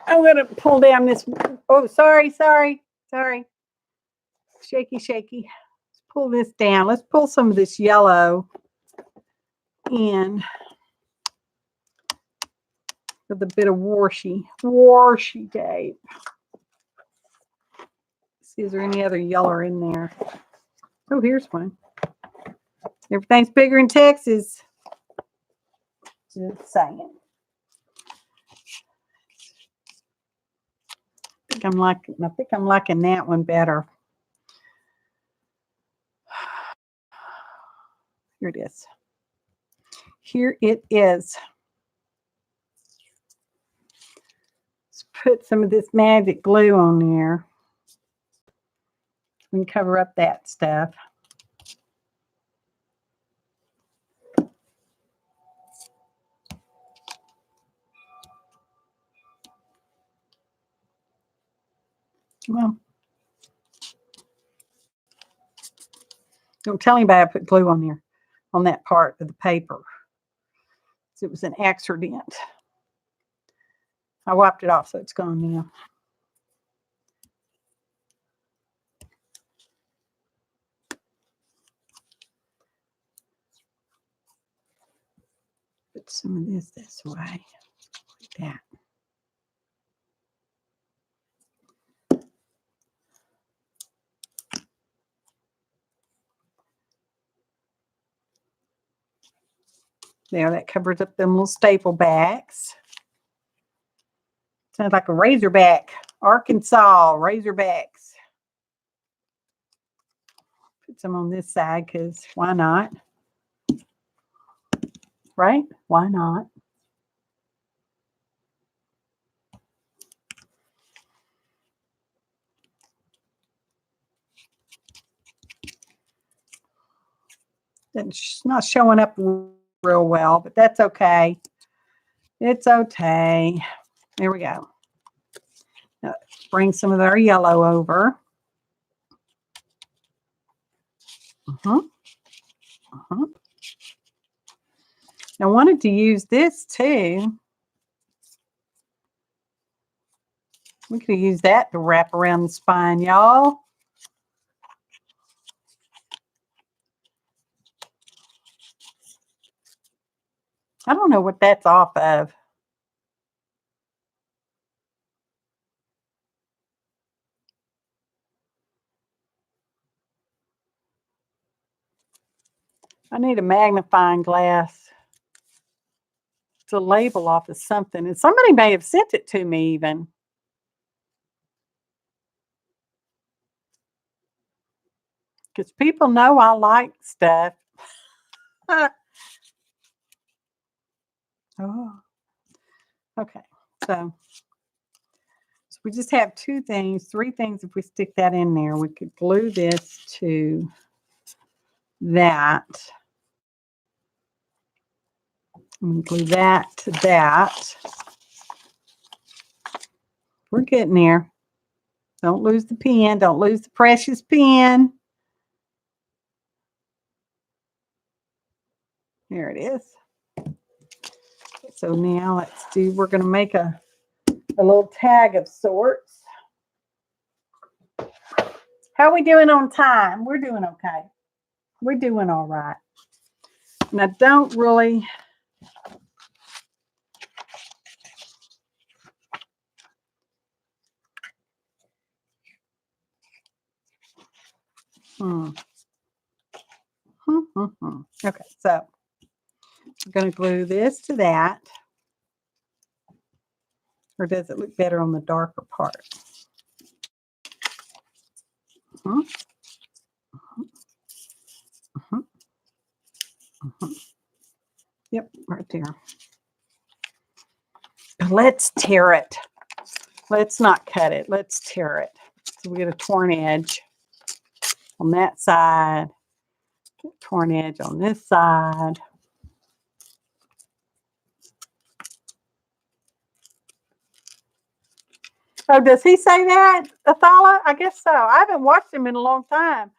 I'm going to pull down this. Oh, sorry. Shaky. Let's pull this down. Let's pull some of this yellow in with a bit of washi tape. See, is there any other yellow in there? Oh, here's one. Everything's bigger in Texas. Just saying. I think I'm liking that one better. Here it is. Here it is. Let's put some of this magic glue on there. We can cover up that stuff. Well, don't tell anybody I put glue on there, on that part of the paper. It was an accident. I wiped it off, so it's gone now. Put some of this way, like that. There, that covers up them little staple backs. Sounds like a Razorback, Arkansas Razorbacks. Put some on this side because why not? Right? Why not? It's not showing up real well, but that's okay. It's okay. There we go. Now, bring some of our yellow over. I wanted to use this too. We could use that to wrap around the spine, y'all. I don't know what that's off of. I need a magnifying glass to label off of something. And somebody may have sent it to me even. Because people know I like stuff. Oh. Okay. So we just have three things. If we stick that in there, we could glue this to that. And glue that to that. We're getting there. Don't lose the pen. Don't lose the precious pen. There it is. So now we're going to make a little tag of sorts. How are we doing on time? We're doing okay. We're doing all right. And I don't really... Okay, so I'm going to glue this to that. Or does it look better on the darker part? Yep, right there. Let's tear it. Let's not cut it. Let's tear it. So we get a torn edge on that side. Torn edge on this side. Oh, does he say that, Athala? I guess so. I haven't watched him in a long time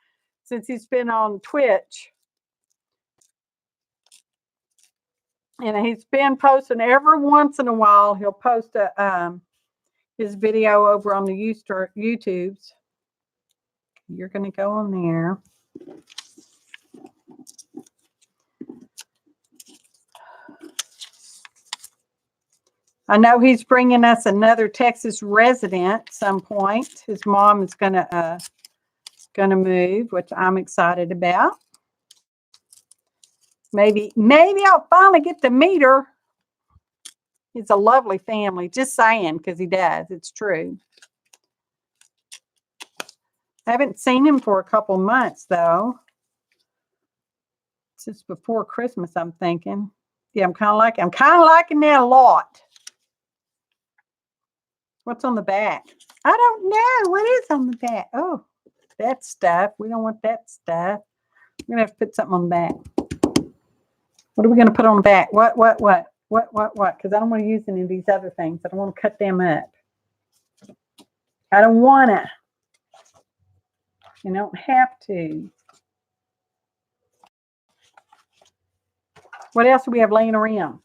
since he's been on Twitch. And he's been posting every once in a while. He'll post his video over on the YouTubes. You're going to go on there. I know he's bringing us another Texas resident at some point. His mom is gonna move, which I'm excited about. Maybe I'll finally get to meet her. He's a lovely family. Just saying, because he does. It's true. I haven't seen him for a couple months though. Since before Christmas, I'm thinking. Yeah, I'm kind of liking that a lot. What's on the back? I don't know. What is on the back? Oh, that stuff. We don't want that stuff. We're going to have to put something on the back. What are we going to put on the back? What? Because I don't want to use any of these other things. I don't want to cut them up. I don't want to. You don't have to. What else do we have laying around?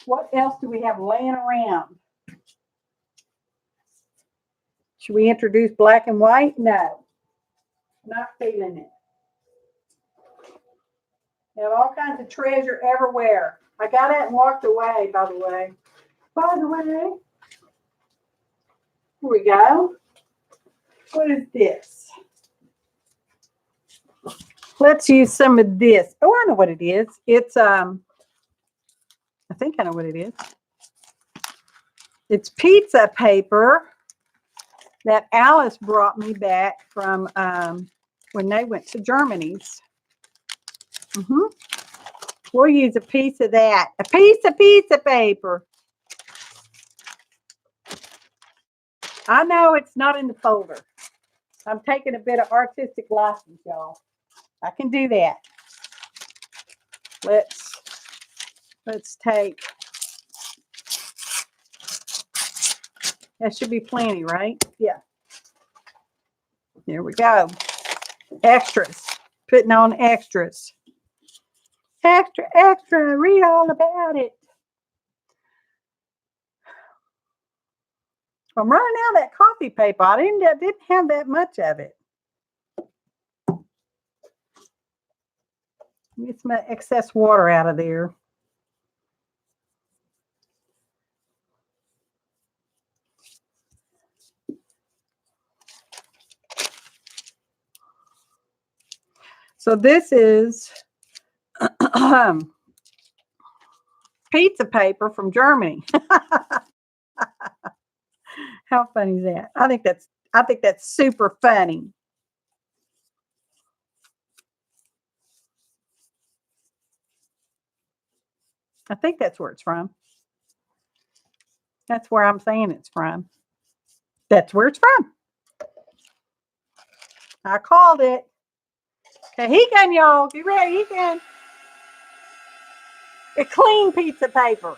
What else do we have laying around? Should we introduce black and white? No. Not feeling it. We have all kinds of treasure everywhere. I got it and walked away, by the way. Here we go. What is this? Let's use some of this. Oh, I know what it is. It's I think I know what it is. It's pizza paper that Alice brought me back from when they went to Germany's. We'll use a piece of that. A piece of pizza paper. I know it's not in the folder. I'm taking a bit of artistic license, y'all. I can do that. Let's take. That should be plenty, right? Yeah. There we go. Extras. Putting on extras. Extra, extra. Read all about it. I'm running out of that coffee paper. I didn't have that much of it. Get some excess water out of there. So this is pizza paper from Germany. How funny is that? I think that's super funny. I think that's where it's from. That's where I'm saying it's from. That's where it's from. I called it. Kahikan, y'all. Get ready. Kahikan. A clean pizza paper.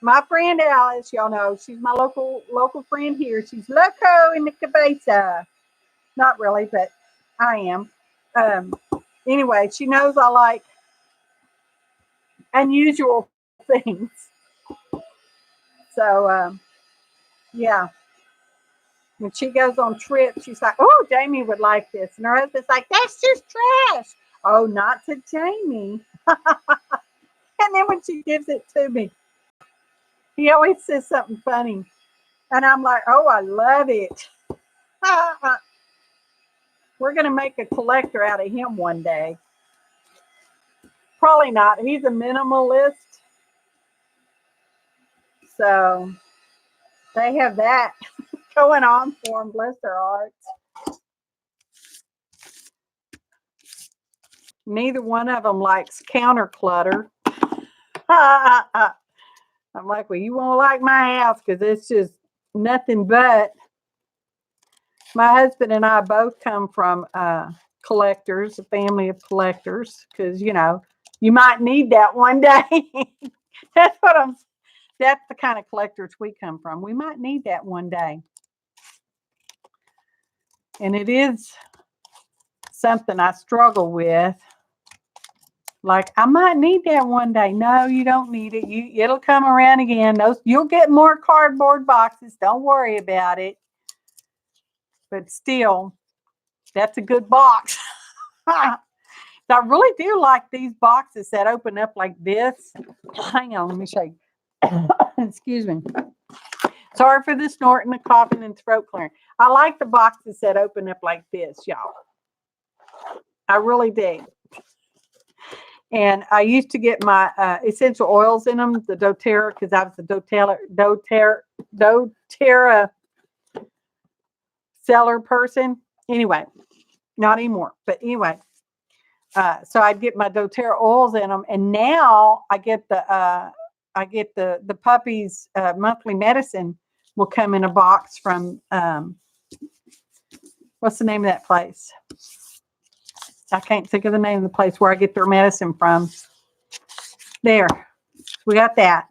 My friend Alice, y'all know, she's my local friend here. She's loco in the cabeza. Not really, but I am. Anyway, she knows I like unusual things. So, yeah. When she goes on trips, she's like, oh, Jamie would like this. And her husband's like, that's just trash. Oh, not to Jamie. And then when she gives it to me, he always says something funny. And I'm like, oh, I love it. We're going to make a collector out of him one day. Probably not. He's a minimalist. So they have that going on for them. Bless their hearts. Neither one of them likes counter clutter. I'm like, well, you won't like my house because it's just nothing but. My husband and I both come from collectors, a family of collectors, because, you know, you might need that one day. That's the kind of collectors we come from. We might need that one day. And it is something I struggle with. Like, I might need that one day. No, you don't need it. It'll come around again. You'll get more cardboard boxes. Don't worry about it. But still, that's a good box. I really do like these boxes that open up like this. Hang on, let me show you. Excuse me. Sorry for the snorting, the coughing, and throat clearing. I like the boxes that open up like this, y'all. I really do. And I used to get my essential oils in them, the doTERRA, because I was a doTERRA seller person. Anyway, not anymore. But anyway, so I'd get my doTERRA oils in them, and now I get the puppies' monthly medicine will come in a box from What's the name of that place? I can't think of the name of the place where I get their medicine from. There. We got that.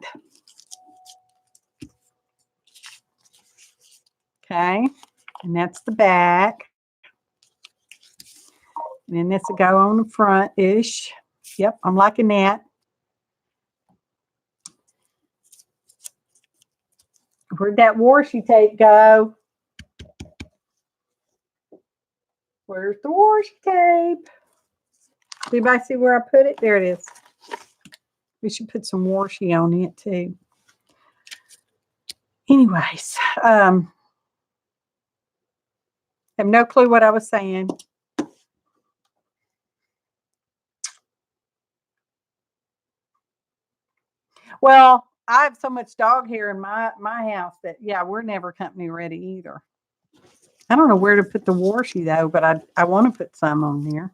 Okay. And that's the back. And then this will go on the front-ish. Yep, I'm liking that. Where'd that washi tape go? Where's the washi tape? Did anybody see where I put it? There it is. We should put some washi on it too. Anyways, I have no clue what I was saying. Well, I have so much dog hair in my house that, yeah, we're never company ready either. I don't know where to put the washi though, but I want to put some on there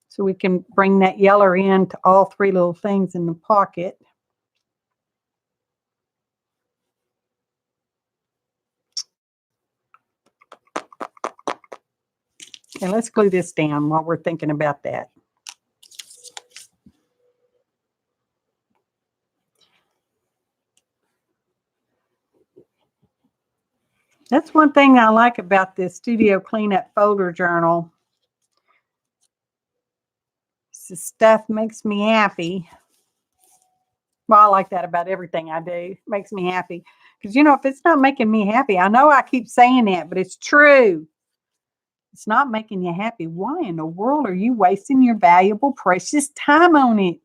so we can bring that yeller in to all three little things in the pocket. And let's glue this down while we're thinking about that. That's one thing I like about this Studio Cleanup folder journal. This stuff makes me happy. Well, I like that about everything I do. It makes me happy. Because, you know, if it's not making me happy, I know I keep saying that, but it's true. It's not making you happy. Why in the world are you wasting your valuable, precious time on it?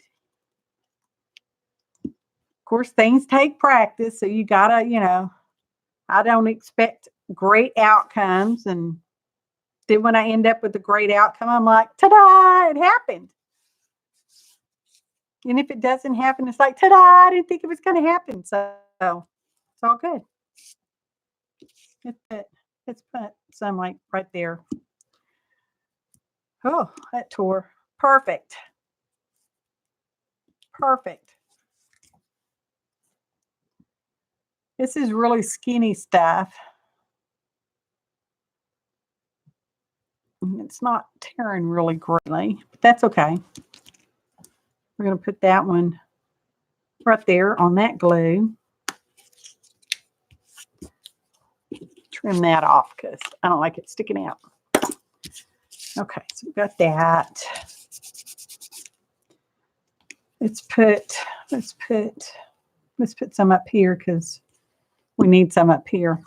Of course, things take practice, so you got to, you know, I don't expect great outcomes. And then when I end up with a great outcome, I'm like, ta-da, it happened. And if it doesn't happen, it's like, ta-da, I didn't think it was going to happen. So it's all good. Let's put some like right there. Oh, that tore. Perfect. Perfect. This is really skinny stuff. It's not tearing really greatly, but that's okay. We're going to put that one right there on that glue. Trim that off because I don't like it sticking out. Okay, so we got that. Let's put some up here because we need some up here.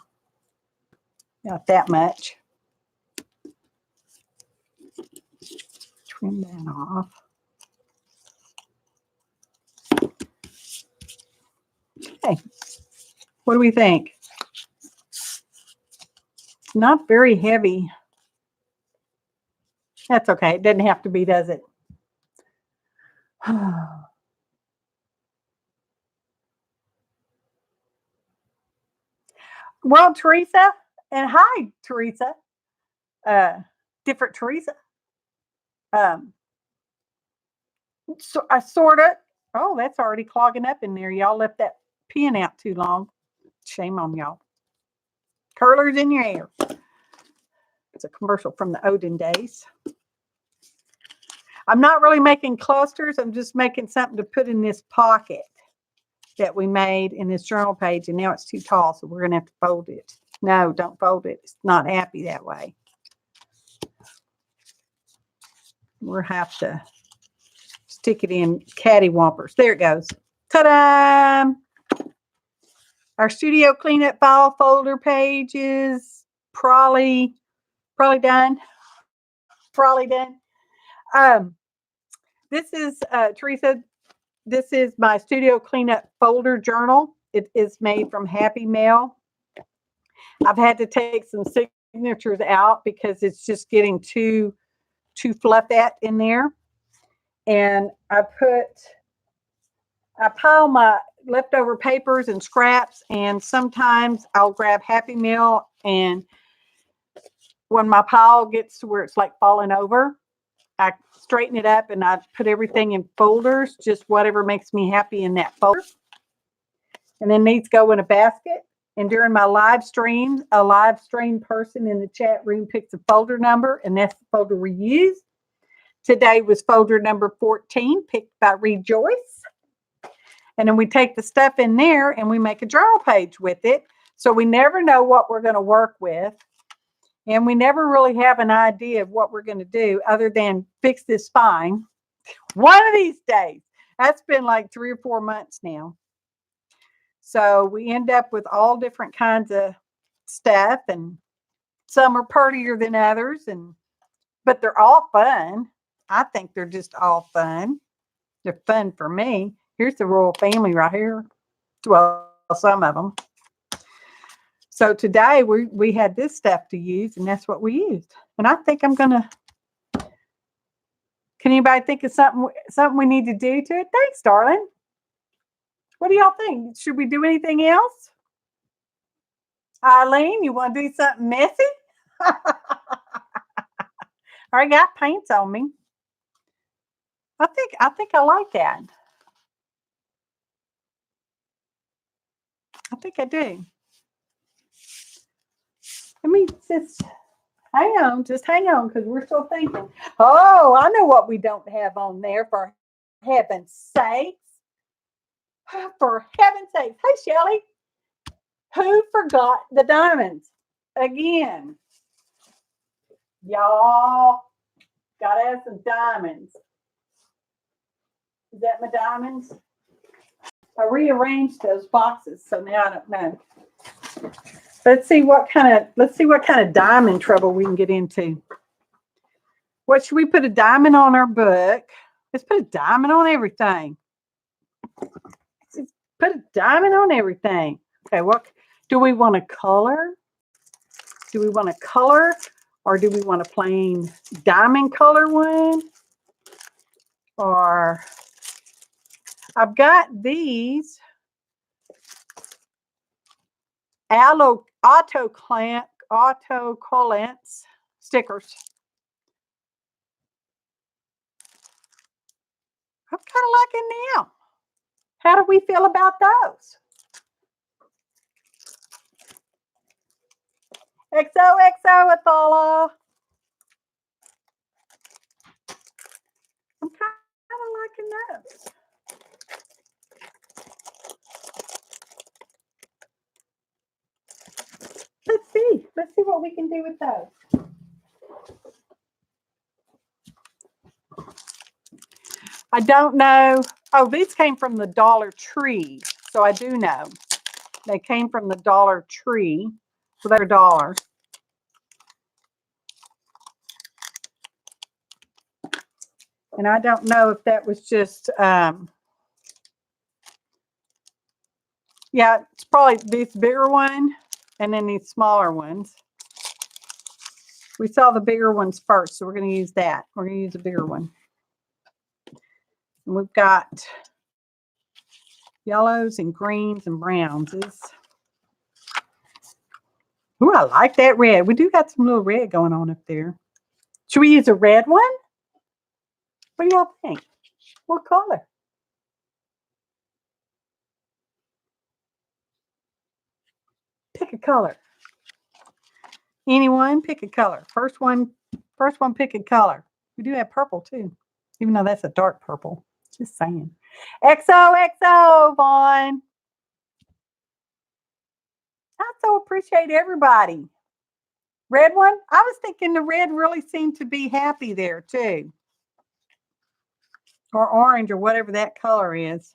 Not that much. Trim that off. Okay, what do we think? It's not very heavy. That's okay. It doesn't have to be, does it? Well, Teresa, and hi, Teresa. Different Teresa. So I sort of. Oh, that's already clogging up in there. Y'all left that pin out too long. Shame on y'all. Curlers in your hair. It's a commercial from the olden days. I'm not really making clusters. I'm just making something to put in this pocket that we made in this journal page. And now it's too tall, so we're going to have to fold it. No, don't fold it. It's not happy that way. We'll have to stick it in cattywampers. There it goes. Ta-da! Our studio cleanup file folder page is probably done. Probably done. This is Teresa. This is my studio cleanup folder journal. It is made from Happy Mail. I've had to take some signatures out because it's just getting too fluffed in there. And I pile my leftover papers and scraps, and sometimes I'll grab Happy Meal, and when my pile gets to where it's like falling over, I straighten it up and I put everything in folders, just whatever makes me happy in that folder. And then these go in a basket, And during my live stream, a live stream person in the chat room picks a folder number, and that's the folder we use. Today was folder number 14, picked by Rejoyce. And then we take the stuff in there and we make a journal page with it. So we never know what we're going to work with. And we never really have an idea of what we're going to do other than fix this spine one of these days. That's been like 3 or 4 months now. So we end up with all different kinds of stuff, and some are prettier than others, but they're all fun. I think they're just all fun. They're fun for me. Here's the royal family right here. Well, some of them. So today we had this stuff to use, and that's what we used. And I think I'm going to, can anybody think of something we need to do to it? Thanks, darling. What do y'all think? Should we do anything else? Aleene, you want to do something messy? I got paints on me. I think I like that. I think I do. Let me just hang on, because we're still thinking. Oh, I know what we don't have on there, for heaven's sakes. For heaven's sakes. Hey, Shelly. Who forgot the diamonds? Again. Y'all gotta have some diamonds. Is that my diamonds? I rearranged those boxes, so now I don't know. Let's see what kind of diamond trouble we can get into. What should we put a diamond on our book? Let's put a diamond on everything. Let's put a diamond on everything. Okay, what do we want to color? Do we want to color, or do we want a plain diamond color one? Or I've got these autocollants stickers. I'm kind of liking them. How do we feel about those? XOXO, Athala. I'm kind of liking those. Let's see what we can do with those. I don't know. Oh, these came from the Dollar Tree. So I do know. They came from the Dollar Tree. So they're $1. And I don't know if that was just, yeah, it's probably this bigger one and then these smaller ones. We saw the bigger ones first, so we're going to use that. We're going to use a bigger one. And we've got yellows and greens and browns. Ooh, I like that red. We do got some little red going on up there. Should we use a red one? What do y'all think? What color? Pick a color. Anyone, pick a color. First one, pick a color. We do have purple too, even though that's a dark purple. Just saying. XOXO, Vaughn. I so appreciate everybody. Red one? I was thinking the red really seemed to be happy there too. Or orange or whatever that color is.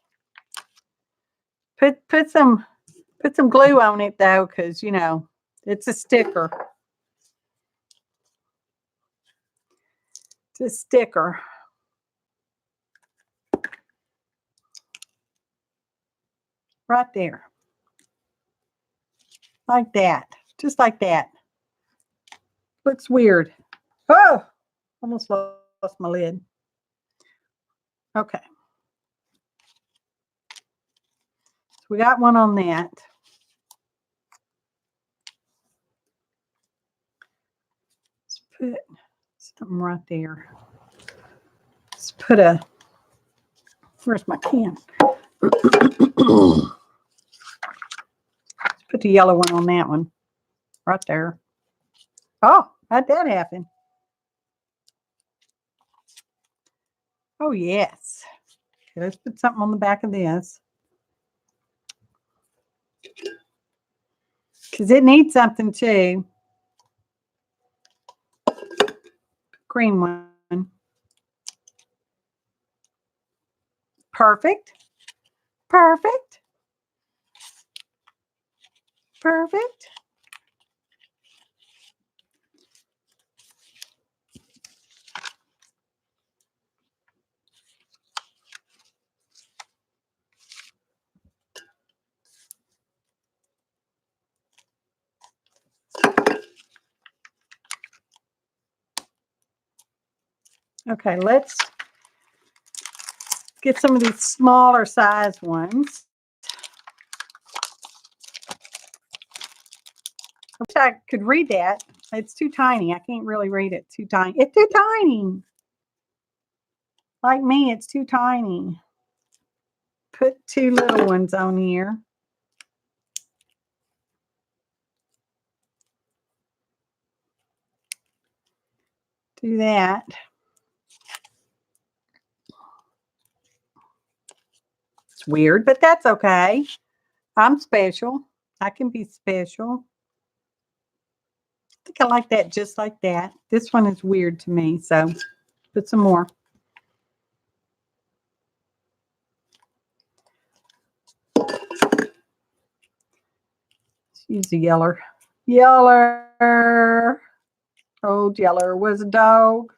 Put some glue on it though, because you know, it's a sticker. It's a sticker. Right there. Like that. Just like that. Looks weird. Oh, almost lost my lid. Okay. So we got one on that. Let's put something right there. Let's put a, where's my can? Let's put the yellow one on that one. Right there. Oh, how'd that happen? Oh, yes. Okay, let's put something on the back of this. Because it needs something too. Green one. Perfect. Perfect. Perfect. Okay, let's get some of these smaller size ones. I wish I could read that. It's too tiny. I can't really read it. Too tiny. It's too tiny. Like me, it's too tiny. Put 2 little ones on here. Do that. It's weird, but that's okay. I'm special. I can be special. I think I like that just like that. This one is weird to me, so put some more. Let's use the yeller. Yeller. Old yeller was a dog.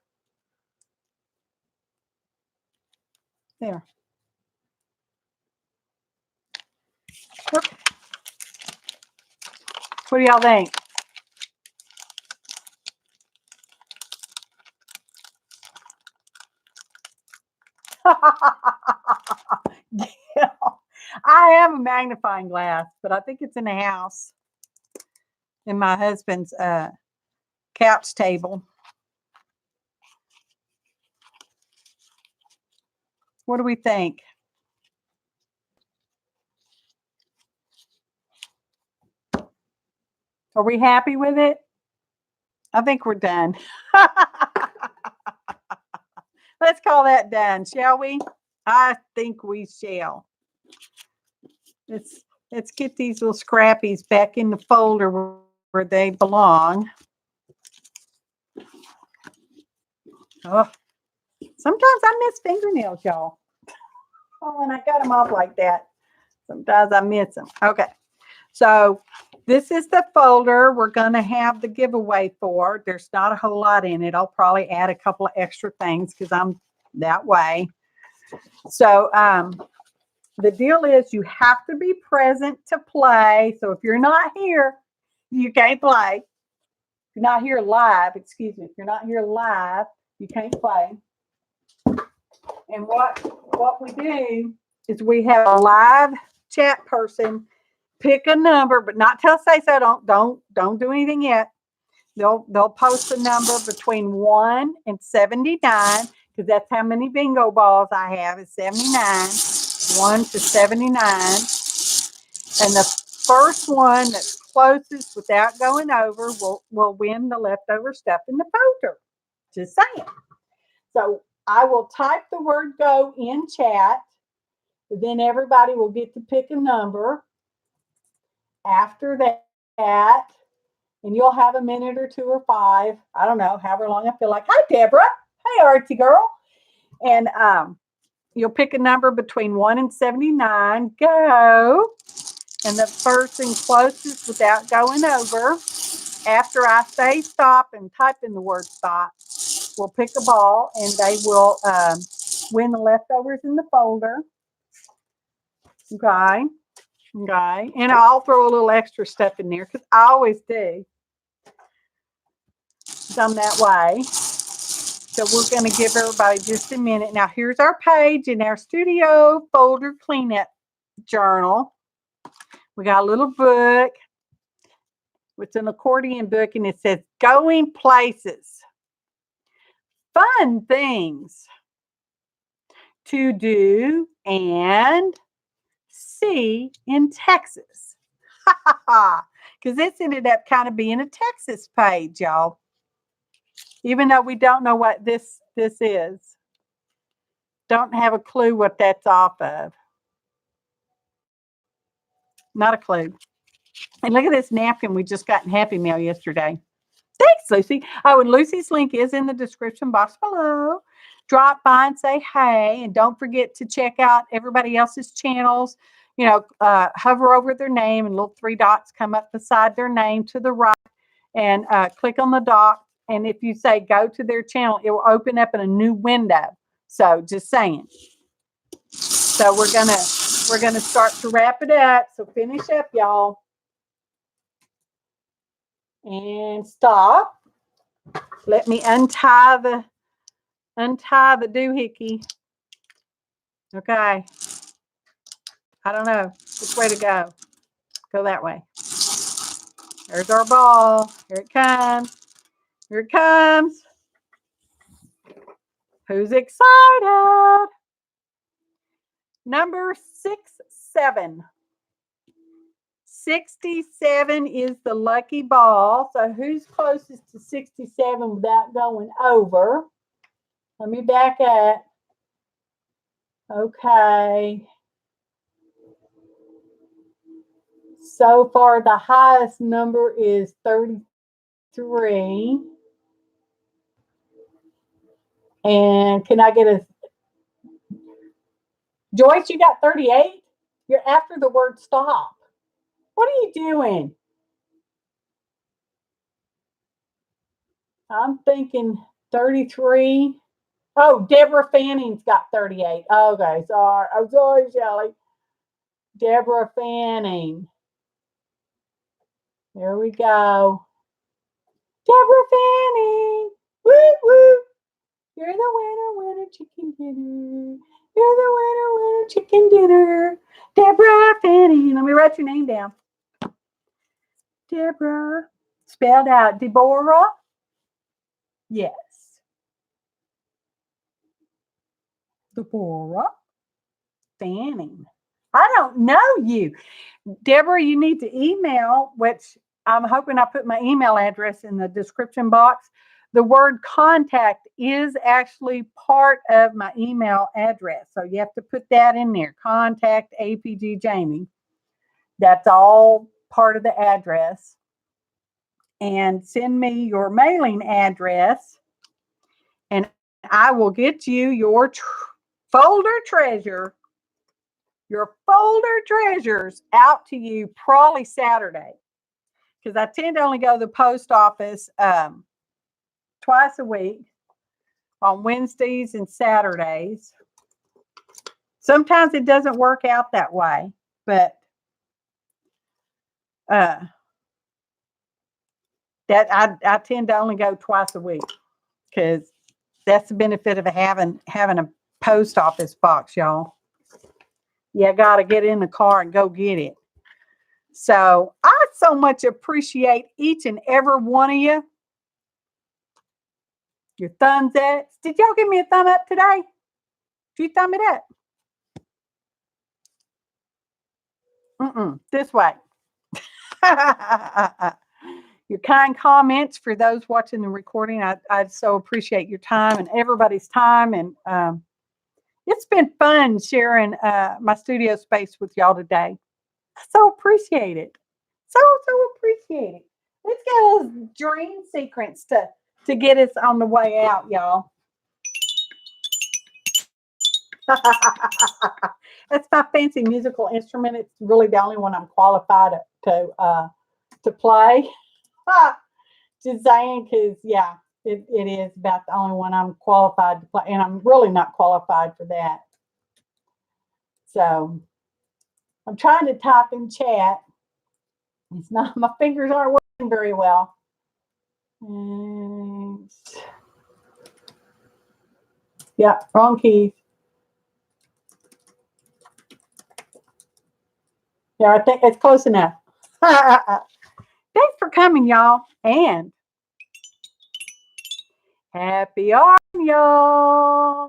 There. Okay. What do y'all think? Yeah. I have a magnifying glass, but I think it's in the house in my husband's couch table. What do we think? Are we happy with it? I think we're done. Let's call that done, shall we? I think we shall. Let's get these little scrappies back in the folder where they belong. Oh, sometimes I miss fingernails, y'all. Oh, and I got them off like that. Sometimes I miss them. Okay, so this is the folder we're going to have the giveaway for. There's not a whole lot in it. I'll probably add a couple of extra things because I'm that way. So the deal is you have to be present to play. So if you're not here, you can't play. If you're not here live, excuse me, if you're not here live, you can't play. And what we do is we have a live chat person pick a number, but not till say so. Don't do anything yet. They'll post a number between 1 and 79 because that's how many bingo balls I have is 79. 1 to 79. And the first one that's closest without going over will win the leftover stuff in the folder. Just saying. So I will type the word go in chat. Then everybody will get to pick a number. After that, and you'll have a minute or 2 or 5. I don't know, however long I feel like. Hi, Deborah. Hey, Artsy girl. And you'll pick a number between 1 and 79. Go. And the person closest without going over, after I say stop and type in the word stop, will pick a ball and they will win the leftovers in the folder. Okay. Okay. And I'll throw a little extra stuff in there because I always do. I'm that way. So we're going to give everybody just a minute. Now, here's our page in our studio folder cleanup journal. We got a little book. It's an accordion book, and it says Going Places. Fun things to do and see in Texas. Because this ended up kind of being a Texas page, y'all. Even though we don't know what this is. Don't have a clue what that's off of. Not a clue. And look at this napkin we just got in Happy Mail yesterday. Thanks, Lucy. Oh, and Lucy's link is in the description box below. Drop by and say hey. And don't forget to check out everybody else's channels. You know, hover over their name and little 3 dots come up beside their name to the right. And click on the dot. And if you say go to their channel, it will open up in a new window. So just saying. So we're gonna start to wrap it up. So finish up, y'all. And stop. Let me untie the doohickey. Okay. I don't know which way to go. Go that way. There's our ball. Here it comes. Here it comes. Who's excited? Number 67. 67 is the lucky ball. So who's closest to 67 without going over? Let me back up. Okay. So far, the highest number is 33. And can I get a... Joyce, you got 38? You're after the word stop. What are you doing? I'm thinking 33. Oh, Deborah Fanning's got 38. Okay, sorry. I'm sorry, Shelly. Deborah Fanning. There we go. Deborah Fanning. Woo, woo. You're the winner, chicken dinner. You're the winner, chicken dinner. Deborah Fanning. Let me write your name down. Deborah. Spelled out Deborah. Yes. Deborah Fanning. I don't know you. Deborah, you need to email, which I'm hoping I put my email address in the description box. The word contact is actually part of my email address. So you have to put that in there. Contact APG Jamie. That's all part of the address. And send me your mailing address. And I will get you your folder treasure. Your folder treasures out to you probably Saturday. Because I tend to only go to the post office twice a week on Wednesdays and Saturdays. Sometimes it doesn't work out that way, but that I tend to only go twice a week because that's the benefit of having a post office box, y'all. You got to get in the car and go get it. So I so much appreciate each and every one of you. Your thumbs up. Did y'all give me a thumb up today? Did you thumb it up? This way. Your kind comments for those watching the recording. I so appreciate your time and everybody's time. And it's been fun sharing my studio space with y'all today. I so appreciate it. So appreciate it. Let's get those dream sequence to get us on the way out, y'all. That's my fancy musical instrument. It's really the only one I'm qualified to play. Just saying, because yeah, it is about the only one I'm qualified to play, and I'm really not qualified for that. So I'm trying to type in chat. It's not, my fingers aren't working very well. And yeah, wrong keys. Yeah, I think it's close enough. Thanks for coming, y'all. And happy autumn, y'all.